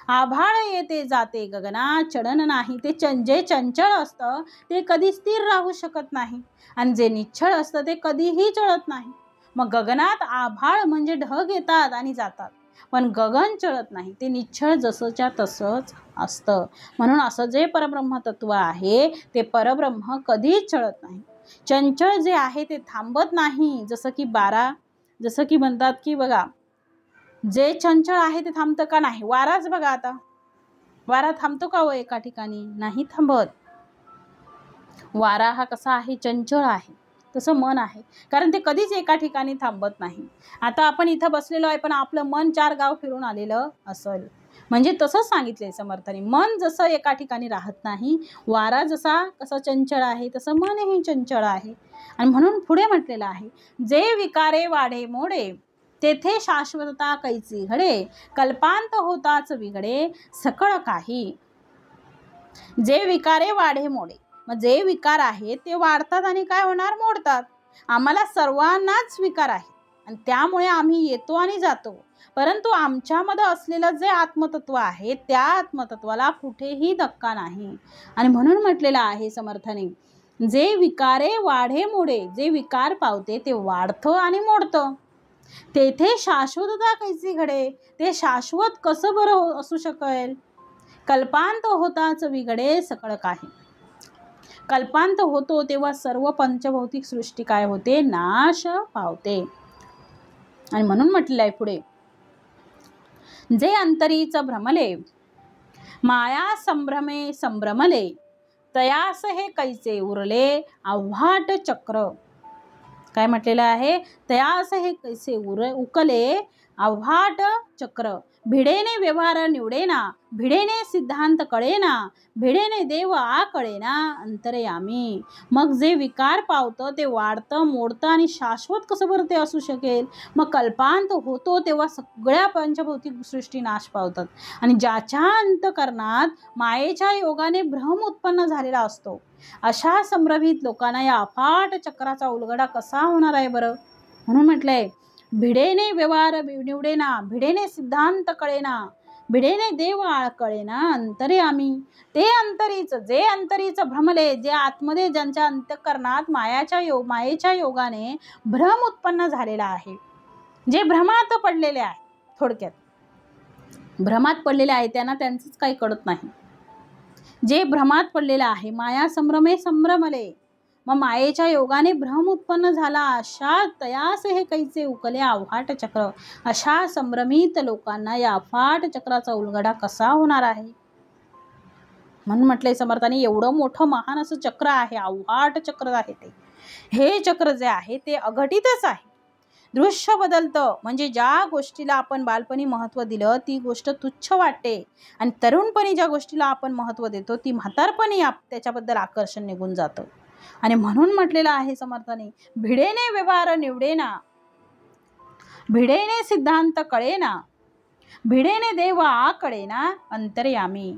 A: आभाळ येते जाते गगना, चढन नाही. ते जे चंचळ असतं ते कधी स्थिर राहू शकत नाही, आणि जे निश्चळ असतं ते कधीही चढत नाही. मग गगनात आभाळ म्हणजे ढग येतात आणि जातात, पण गगन चढत नाही, ते निश्चळ जसंच्या तसंच असतं. म्हणून असं जे परब्रह्म तत्व आहे ते परब्रह्म कधीच चढत नाही. चंचळ जे आहे ते थांबत नाही. जसं की म्हणतात की बघा, जे चंचळ आहे ते थांबतं का? नाही. वाराच बघा, आता वारा थांबतो का हो एका ठिकाणी? नाही थांबत. वारा हा कसा आहे? चंचळ आहे. तसं मन आहे, कारण ते कधीच एका ठिकाणी थांबत नाही. आता आपण इथं बसलेलो आहे, पण आपलं मन 4 गाव फिरून आलेलं असेल, म्हणजे तसंच सांगितलंय समर्थाने. मन जसं एका ठिकाणी राहत नाही, वारा कसा चंचळ आहे, तसं मनही चंचळ आहे. आणि म्हणून पुढे म्हटलेलं आहे, जे विकारे वाढे मोडे, तेथे शाश्वतता कैची घडे, कल्पांत होताच बिघडे सकळ काही. जे विकारे वाढे मोडे, मग जे विकार आहेत ते वाढतात आणि काय होणार? मोडतात. आम्हाला सर्वांनाच विकार आहे आणि त्यामुळे आम्ही येतो आणि जातो, परंतु आमच्यामध्ये असलेलं जे आत्मतत्व आहे त्या आत्मतत्वाला कुठेही धक्का नाही. आणि म्हणून म्हटलेलं आहे समर्थाने, जे विकारे वाढे मोडे, जे विकार पावते ते वाढतं आणि मोडतं, तेथे शाश्वतता कैसी घडे, ते शाश्वत कसं बरं असू शकेल? कल्पांत होताच बिघडे सकळ काही. कल्पांत होतो तेव्हा सर्व पंचभौतिक सृष्टी काय होते? नाश पावते. आणि म्हणून म्हटलेलं आहे पुढे, जे अंतरीच भ्रमले, माया संभ्रमे संभ्रमले, तयास हे कैसे उरले आव्हाट चक्र. काय म्हटलेलं आहे? तयास हे कैसे उकले आव्हाट चक्र, भिडेने व्यवहार निवडेना, भिडेने सिद्धांत कळेना, भिडेने देव कळेना अंतर्यामी. मग जे विकार पावतं ते वाढतं, मोडतं आणि शाश्वत कसं बरं ते असू शकेल? मग कल्पांत होतो तेव्हा सगळ्या पंचभौतिक सृष्टी नाश पावतात, आणि ज्याच्या अंतकरणात मायेच्या योगाने भ्रम उत्पन्न झालेला असतो, अशा संभ्रमित लोकांना या अफाट चक्राचा उलगडा कसा होणार आहे बरं? म्हणून म्हटलंय, भिडेने व्यवहार निवडेना, भिडेने सिद्धांत कळेना, भिडेने देव कळेना अंतर्यामी. ते अंतरीच, जे अंतरीच भ्रमले, जे आतमध्ये ज्यांच्या अंतःकरणात मायेच्या योगाने भ्रम उत्पन्न झालेला आहे, जे भ्रमात पडलेले आहे, थोडक्यात भ्रमात पडलेले आहे, त्यांना त्यांचंच काही कळत नाही. जे भ्रमात पडलेलं आहे, माया संभ्रमे संभ्रमले, मग मायेच्या योगाने भ्रम उत्पन्न झाला. अशा तयास हे कैचे उकले अफाट चक्र. अशा संभ्रमित लोकांना या अफाट चक्राचा उलगडा कसा होणार आहे. म्हणून म्हटलंय समर्थांनी, एवढं मोठं महान असं चक्र आहे, अफाट चक्र आहे ते. हे चक्र जे आहे ते अघटितच आहे. दृश्य बदलतं, म्हणजे ज्या गोष्टीला आपण बालपणी महत्त्व दिलं ती गोष्ट तुच्छ वाटते, आणि तरुणपणी ज्या गोष्टीला आपण महत्त्व देतो ती म्हातारपणी त्याच्याबद्दल आकर्षण निघून जातं. आणि म्हणून म्हटलेलं आहे समर्थाने, भिडेने व्यवहार निवडेना, भिडेने सिद्धांत कळेना, भिडेने देव कळेना अंतर्यामी.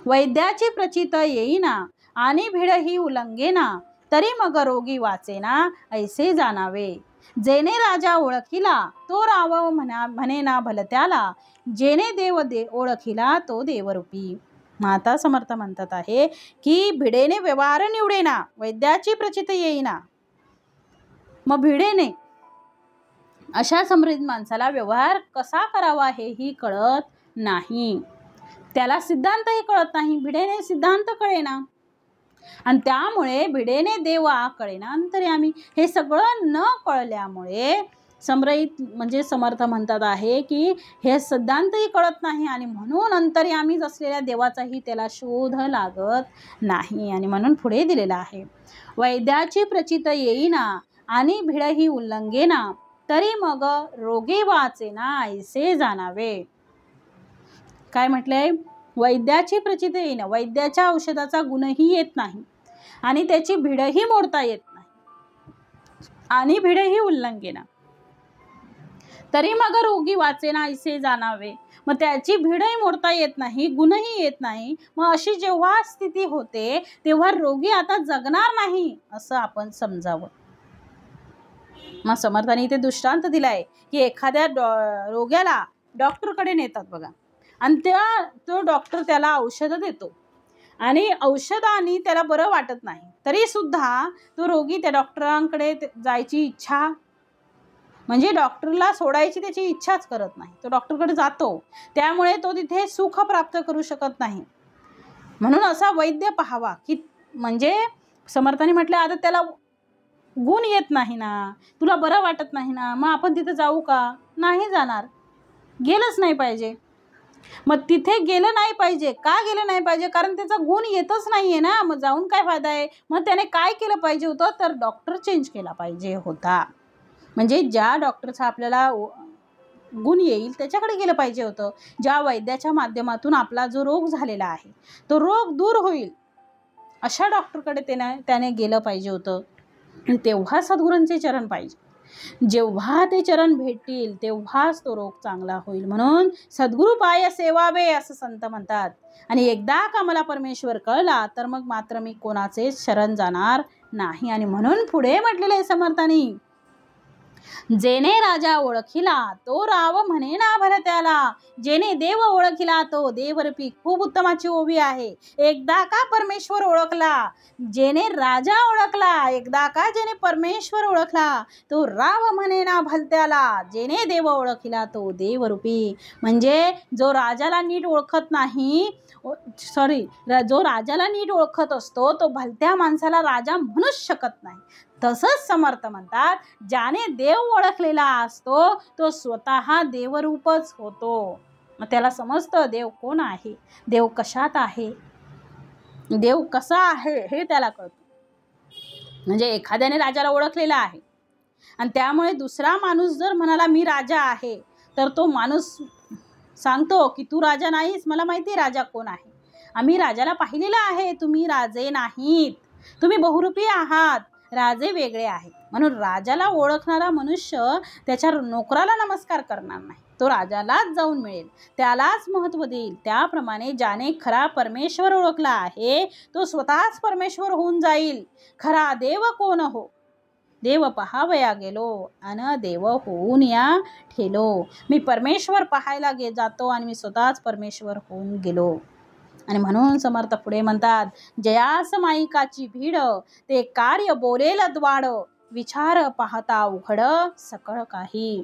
A: वैद्याची प्रचित येईना आणि भिड ही उल्लंघेना, तरी मग रोगी वाचेना ऐसे जाणावे. जेने राजा ओळखिला तो राव म्हणेना भलत्याला, जेने देव ओळखिला तो देवरूपी. माता समर्थ म्हणतात आहे की भिडेने व्यवहार निवडेना, वैद्याची प्रचित येईना. मग भिडेने अशा समृद्ध माणसाला व्यवहार कसा करावा हेही कळत नाही, त्याला सिद्धांतही कळत नाही. भिडेने सिद्धांत कळेना आणि त्यामुळे भिडेने देव कळेना अंतर्यामी. हे सगळं न कळल्यामुळे म्हणजे समर्थ म्हणतात आहे की हे सिद्धांतही कळत नाही आणि म्हणून अंतर्यामीच असलेल्या देवाचाही त्याला शोध लागत नाही. आणि म्हणून पुढे दिलेला आहे, वैद्याची प्रचित येईना आणि भिड ही उल्लंघेना, तरी मग रोगी वाचेना ऐसे जाणावे. काय म्हटलंय, वैद्याची प्रचित येईना, वैद्याच्या औषधाचा गुणही येत नाही आणि त्याची भिडही मोडता येत नाही, आणि भिडही उल्लंघेना, तरी मग रोगी वाचेना ऐसे जाणावे. मग त्याची भिडही मोडता येत नाही, गुणही येत नाही. मग अशी जेव्हा स्थिती होते तेव्हा रोगी आता जगणार नाही असं आपण समजावं. मग समर्थाने इथे दृष्टांत दिलाय की एखाद्या रोग्याला डॉक्टरकडे नेतात बघा, आणि तो डॉक्टर त्याला औषधं देतो आणि औषधाने त्याला बरं वाटत नाही, तरी सुद्धा तो रोगी त्या डॉक्टरांकडे जायची इच्छा, म्हणजे डॉक्टरला सोडायची त्याची इच्छाच करत नाही, तो डॉक्टरकडे जातो. त्यामुळे तो तिथे सुख प्राप्त करू शकत नाही. म्हणून असा वैद्य पाहावा की, म्हणजे समर्थाने म्हटलं आता त्याला गुण येत नाही ना, तुला बरं वाटत नाही ना, मग आपण तिथे जाऊ का, नाही जाणार, गेलंच नाही पाहिजे. मग तिथे गेलं नाही पाहिजे, का गेलं नाही पाहिजे, कारण त्याचा गुण येतच नाहीये ना, मग जाऊन काय फायदा आहे. मग त्याने काय केलं पाहिजे होतं, तर डॉक्टर चेंज केला पाहिजे होता. म्हणजे ज्या डॉक्टरचा आपल्याला गुण येईल त्याच्याकडे गेलं पाहिजे होतं. ज्या वैद्याच्या माध्यमातून आपला जो रोग झालेला आहे तो रोग दूर होईल अशा डॉक्टरकडे त्याने गेलं पाहिजे होतं. तेव्हा सद्गुरूंचे चरण पाहिजे. जेव्हा ते चरण भेटतील तेव्हाच तो रोग चांगला होईल. म्हणून सद्गुरू पाय सेवावे असं संत म्हणतात. आणि एकदा का मला परमेश्वर कळला तर मग मात्र मी कोणाचेच शरण जाणार नाही. आणि म्हणून पुढे म्हटलेलं आहे समर्थांनी, जेने राजा ओळखिला तो राव म्हणेना भलत्याला, जेने देव ओळखिला तो देवरूपी. खूप उत्तमाची ओवी आहे. एकदा का परमेश्वर ओळखला, जेने राजा ओळखला, एकदा का जेने परमेश्वर ओळखला तो राव म्हणेना भलत्याला, जेने देव ओळखिला तो देवरूपी. म्हणजे जो राजाला नीट ओळखत नाही, जो राजाला नीट ओळखत असतो तो भलत्या माणसाला राजा म्हणूच शकत नाही. तसंच समर्थ म्हणतात, ज्याने देव ओळखलेला असतो तो स्वतः देवरूपच होतो. मग त्याला समजतं देव कोण आहे, देव कशात आहे, देव कसा आहे हे त्याला कळतं. म्हणजे एखाद्याने राजाला ओळखलेला आहे आणि त्यामुळे दुसरा माणूस जर म्हणाला मी राजा आहे, तर तो माणूस सांगतो की तू राजा नाहीस, मला माहिती राजा कोण आहे, आम्ही राजाला पाहिलेलं आहे, तुम्ही राजे नाहीत, तुम्ही बहुरूपी आहात, राजे वेगळे आहेत. म्हणून राजाला ओळखणारा मनुष्य त्याच्या नोकराला नमस्कार करणार नाही, तो राजालाच जाऊन मिळेल, त्यालाच महत्त्व देईल. त्याप्रमाणे ज्याने खरा परमेश्वर ओळखला आहे तो स्वतःच परमेश्वर होऊन जाईल. खरा देव कोण हो, देव पहावया गेलो अन देव होऊन या ठेलो. मी परमेश्वर पाहायला जातो आणि मी स्वतःच परमेश्वर होऊन गेलो. आणि म्हणून समर्थ पुढे म्हणतात, जयास माईकाची भीड ते कार्य बोलेल द्वाड, विचार पाहता उघड सकळ काही.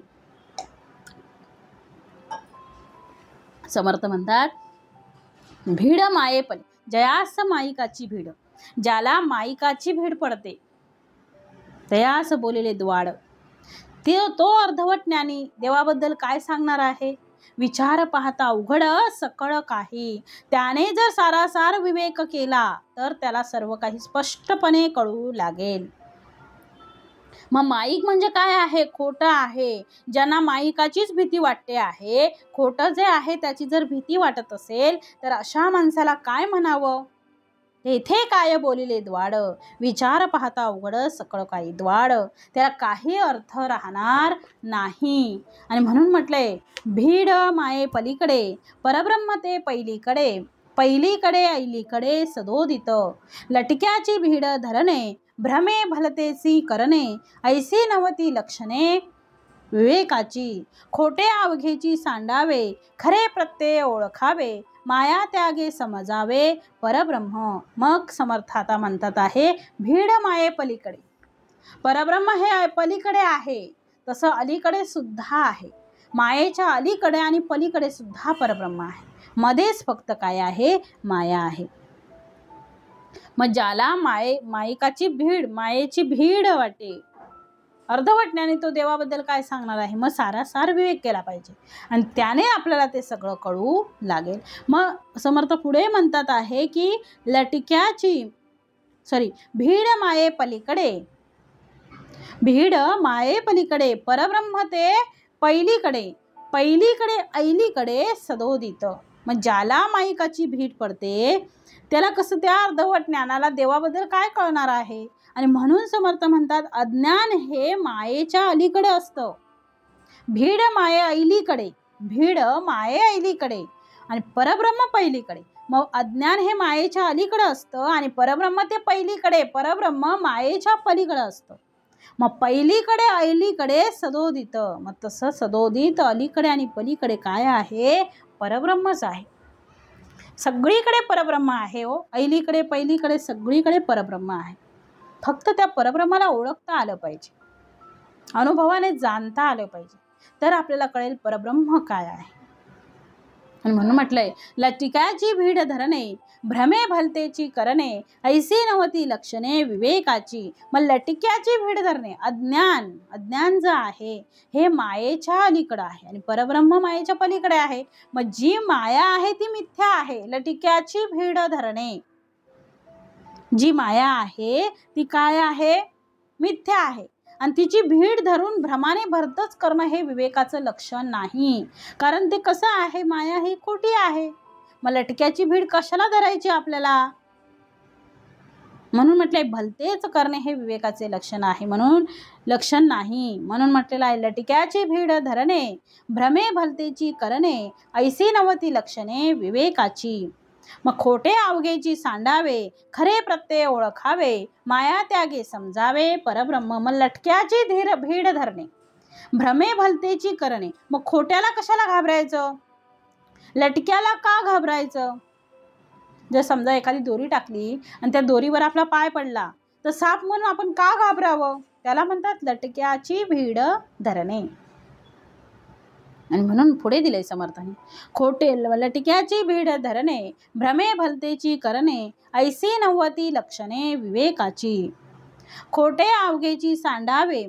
A: समर्थ म्हणतात भीड मायेपणे, जयास माईकाची भीड, ज्याला माईकाची भीड पडते, तयास बोलिले द्वाड. तो अर्धवट ज्ञानी देवाबद्दल काय सांगणार आहे? विचार पाहता उघड सकळ काही. त्याने जर सारासार विवेक केला तर त्याला सर्व काही स्पष्टपणे कळू लागेल. मग माईक म्हणजे काय आहे? खोटं आहे. ज्यांना माईकाचीच भीती वाटते आहे, खोटं जे आहे त्याची जर भीती वाटत असेल तर अशा माणसाला काय म्हणावं? तेथे काय बोलिले द्वाड. विचार पाहता उघड सकळ काही द्वाड. त्याला काही अर्थ राहणार नाही. आणि म्हणून म्हटलंय, भीड माये पलीकडे परब्रह्म ते पहिलीकडे. पहिलीकडे ऐलीकडे सदोदित. लटक्याची भीड धरणे भ्रमे भलतेसी करणे. ऐसी नवती लक्षणे विवेकाची. खोटे अवघेची सांडावे खरे प्रत्यय ओळखावे. माया त्यागे समजावे परब्रह्म. मग समर्थ आता म्हणतात आहे, भीड माये पलीकडे. परब्रह्म हे पलीकडे आहे, तसं अलीकडे सुद्धा आहे. मायेच्या अलीकडे आणि पलीकडे सुद्धा परब्रह्म आहे. मध्येच फक्त काय आहे? माया आहे. मग ज्याला मायेची भीड वाटे, अर्धवट ज्ञानी तो देवाबद्दल काय सांगणार आहे? मग सारासार विवेक केला पाहिजे आणि त्याने आपल्याला ते सगळं कळू लागेल. मग समर्थ पुढे म्हणतात आहे की भीड माये पलीकडे. भीड माये पलीकडे परब्रह्म ते पहिलीकडे. पहिलीकडे ऐलीकडे सदोदित. मग ज्याला माईकाची भीड पडते त्याला कसं त्या अर्धवट ज्ञानाला देवाबद्दल काय कळणार आहे? आणि म्हणून समर्थ म्हणतात, अज्ञान हे मायेच्या अलीकडे असतं. भीड माये ऐलीकडे. भीड माये ऐलीकडे आणि परब्रह्म पहिलीकडे. मग अज्ञान हे मायेच्या अलीकडे असतं आणि परब्रह्म ते पहिलीकडे. परब्रह्म मायेच्या पलीकडे असतं. मग पहिलीकडे ऐलीकडे सदोदित. मग तसं सदोदित अलीकडे आणि पलीकडे काय आहे? परब्रह्मच आहे. सगळीकडे परब्रह्म आहे हो. ऐलीकडे पहिलीकडे सगळीकडे परब्रह्म आहे. फक्त त्या परब्रह्माला ओळखता आलं पाहिजे, अनुभवाने जाणता आलं पाहिजे, तर आपल्याला कळेल परब्रह्म काय आहे. आणि म्हणून म्हटलंय, लटिकाची भीड धरणे भ्रमे भलतेची करणे. ऐसी नवती लक्षणे विवेकाची. मग लटिक्याची भीड धरणे, अज्ञान जे आहे हे मायेच्या अलीकडे आहे आणि परब्रह्म मायेच्या पलीकडे आहे. मग जी माया आहे ती मिथ्या आहे. लटिक्याची भीड धरणे, जी माया आहे ती काय आहे? मिथ्या आहे. आणि तिची भीड धरून भ्रमाने भरतच करणं हे विवेकाचं लक्षण नाही. कारण ते कसं आहे? माया ही खोटी आहे. मग लटक्याची भीड कशाला धरायची आपल्याला? म्हणून म्हटलंय, भलतेच करणे हे विवेकाचे लक्षण आहे, म्हणून लक्षण नाही. म्हणून म्हटलेलं आहे, लटक्याची भीड धरणे भ्रमे भलतेची करणे. ऐसी नवती लक्षणे विवेकाची. मग खोटे अवघेची सांडावे खरे प्रत्यय ओळखावे. माया त्यागे समजावे परब्रह्म. मग लटक्याची भीड धरणे भ्रमे भलतेची करणे. मग खोट्याला कशाला घाबरायचं? लटक्याला का घाबरायचं? जर समजा एखादी दोरी टाकली आणि त्या दोरीवर आपला पाय पडला तर साप म्हणून आपण का घाबरावं? त्याला म्हणतात लटक्याची भीड धरणे. आणि म्हणून पुढे दिले समर्थाने, खोटे लटक्याची भीड धरणे भ्रमे भलतेची करणे. ऐसी नवती लक्षणे विवेकाची. खोटे अवघेची सांडावे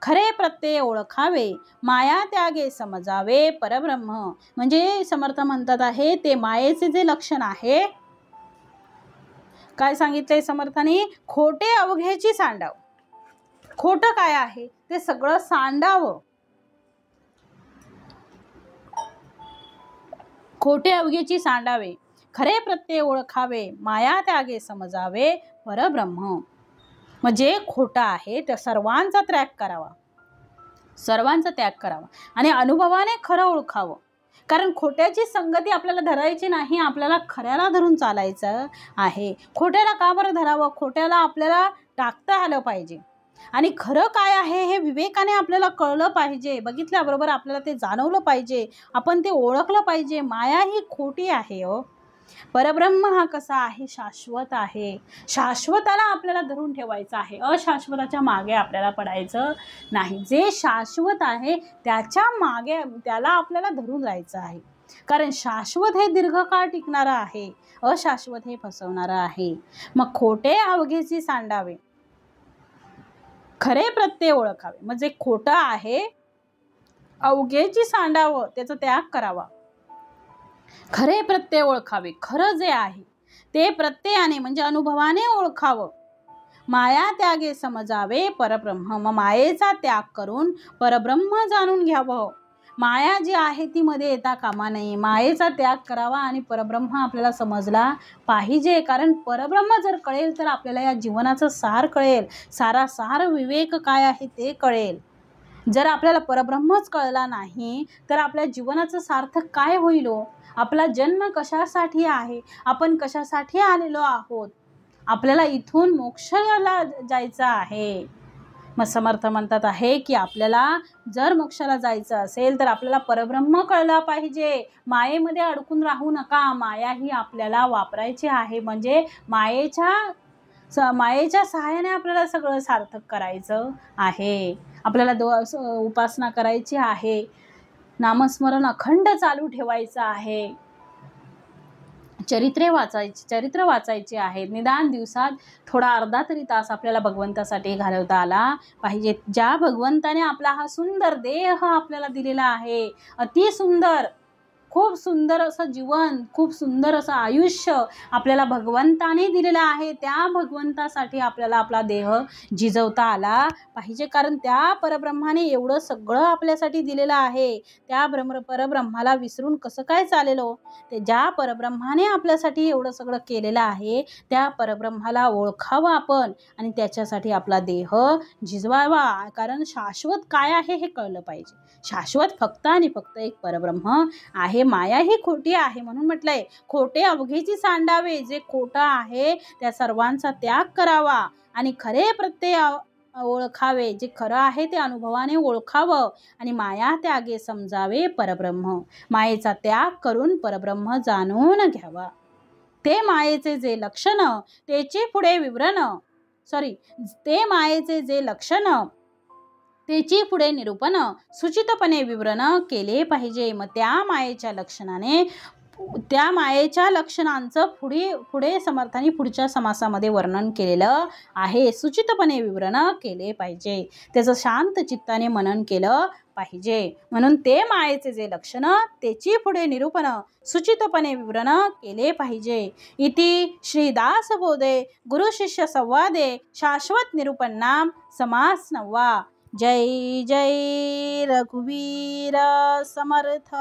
A: खरे प्रत्यय ओळखावे. माया त्यागे समजावे परब्रह्म. म्हणजे समर्थ म्हणतात आहे, ते मायेचे जे लक्षण आहे, काय सांगितले समर्थाने? खोटे अवघेची सांडाव. खोटं काय आहे? ते सगळं सांडावं. खोटे अवघेची सांडावे खरे प्रत्यय ओळखावे. माया त्यागे समजावे परब्रह्म. म्हणजे खोटं आहे त्या सर्वांचा त्याग करावा, सर्वांचा त्याग करावा आणि अनुभवाने खरं ओळखावं. कारण खोट्याची संगती आपल्याला धरायची नाही, आपल्याला खऱ्याला धरून चालायचं आहे. खोट्याला का बरं धरावं? खोट्याला आपल्याला टाकता आलं पाहिजे आणि खरं काय आहे हे विवेकाने आपल्याला कळलं पाहिजे. बघितल्याबरोबर आपल्याला ते जाणवलं पाहिजे, आपण ते ओळखलं पाहिजे. माया ही खोटी आहे हो. परब्रह्म हा कसा आहे? शाश्वत आहे. शाश्वताला आपल्याला धरून ठेवायचं आहे, अशाश्वताच्या मागे आपल्याला पडायचं नाही. जे शाश्वत आहे त्याच्या मागे त्याला आपल्याला धरून राहायचं आहे. कारण शाश्वत हे दीर्घकाळ टिकणारं आहे, अशाश्वत हे फसवणारं आहे. मग खोटे अवघेची सांडावे खरे प्रत्यय ओळखावे, म्हणजे खोटं आहे अवघेची सांडावं, त्याचा त्याग करावा. खरे प्रत्यय ओळखावे, खरं जे आहे ते प्रत्ययाने म्हणजे अनुभवाने ओळखावं. माया त्यागे समजावे परब्रह्म, मग मायेचा त्याग करून परब्रह्म जाणून घ्यावं. माया जी आहे ती मध्ये येता कामा नये. मायेचा त्याग करावा आणि परब्रह्म आपल्याला समजला पाहिजे. कारण परब्रह्म जर कळेल तर आपल्याला या जीवनाचं सार कळेल, सारासार विवेक काय आहे ते कळेल. जर आपल्याला परब्रह्मच कळला नाही तर आपल्या जीवनाचं सार्थक काय होईल हो? आपला जन्म कशासाठी आहे, आपण कशासाठी आलेलो आहोत, आपल्याला इथून मोक्षाला जायचं आहे. मग समर्थ म्हणतात आहे की आपल्याला जर मोक्षाला जायचं असेल तर आपल्याला परब्रह्म कळला पाहिजे. मायेमध्ये अडकून राहू नका. माया ही आपल्याला वापरायची आहे, म्हणजे मायेच्या सहाय्याने आपल्याला सगळं सार्थक करायचं आहे. आपल्याला उपासना करायची आहे, नामस्मरण अखंड चालू ठेवायचं आहे, चरित्र वाचायचे आहेत. निदान दिवसात थोडा अर्धा तरी तास आपल्याला भगवंतासाठी घालवता आला पाहिजे. ज्या भगवंताने आपला हा सुंदर देह आपल्याला दिलेला आहे, अति सुंदर, खूप सुंदर असं जीवन, खूप सुंदर असं आयुष्य आपल्याला भगवंताने दिलेलं आहे, त्या भगवंतासाठी आपल्याला आपला देह झिजवता आला पाहिजे. कारण त्या परब्रह्माने एवढं सगळं आपल्यासाठी दिलेलं आहे. त्या परब्रह्माला विसरून कसं काय चालेल हो? ते ज्या परब्रह्माने आपल्यासाठी एवढं सगळं केलेलं आहे त्या परब्रह्माला ओळखावं आपण आणि त्याच्यासाठी आपला देह झिजवावा. कारण शाश्वत काय आहे हे कळलं पाहिजे. शाश्वत फक्त आणि फक्त एक परब्रह्म आहे. माया ही खोटी आहे, म्हणून म्हटलंय खोटे अवघेची सांडावे. जे खोटं आहे त्या सर्वांचा त्याग करावा आणि खरे प्रत्यय ओळखावे. जे खरं आहे ते अनुभवाने ओळखावं आणि माया त्यागे समजावे परब्रह्म. मायेचा त्याग करून परब्रह्म जाणून घ्यावा. ते मायेचे जे लक्षण त्याचे पुढे विवरण ते मायेचे जे लक्षण त्याची पुढे निरूपण सुचितपणे विवरण केले पाहिजे. मग त्या मायेच्या लक्षणांचं पुढे समर्थांनी पुढच्या समासामध्ये वर्णन केलेलं आहे. सुचितपणे विवरण केले पाहिजे, त्याचं शांत चित्ताने मनन केलं पाहिजे. म्हणून ते मायेचे जे लक्षण त्याची पुढे निरूपण सुचितपणे विवरण केले पाहिजे. इति श्री दासबोधे गुरु शिष्य संवादे शाश्वत निरूपण नाम समास 9. जय जय रघुवीर समर्थ.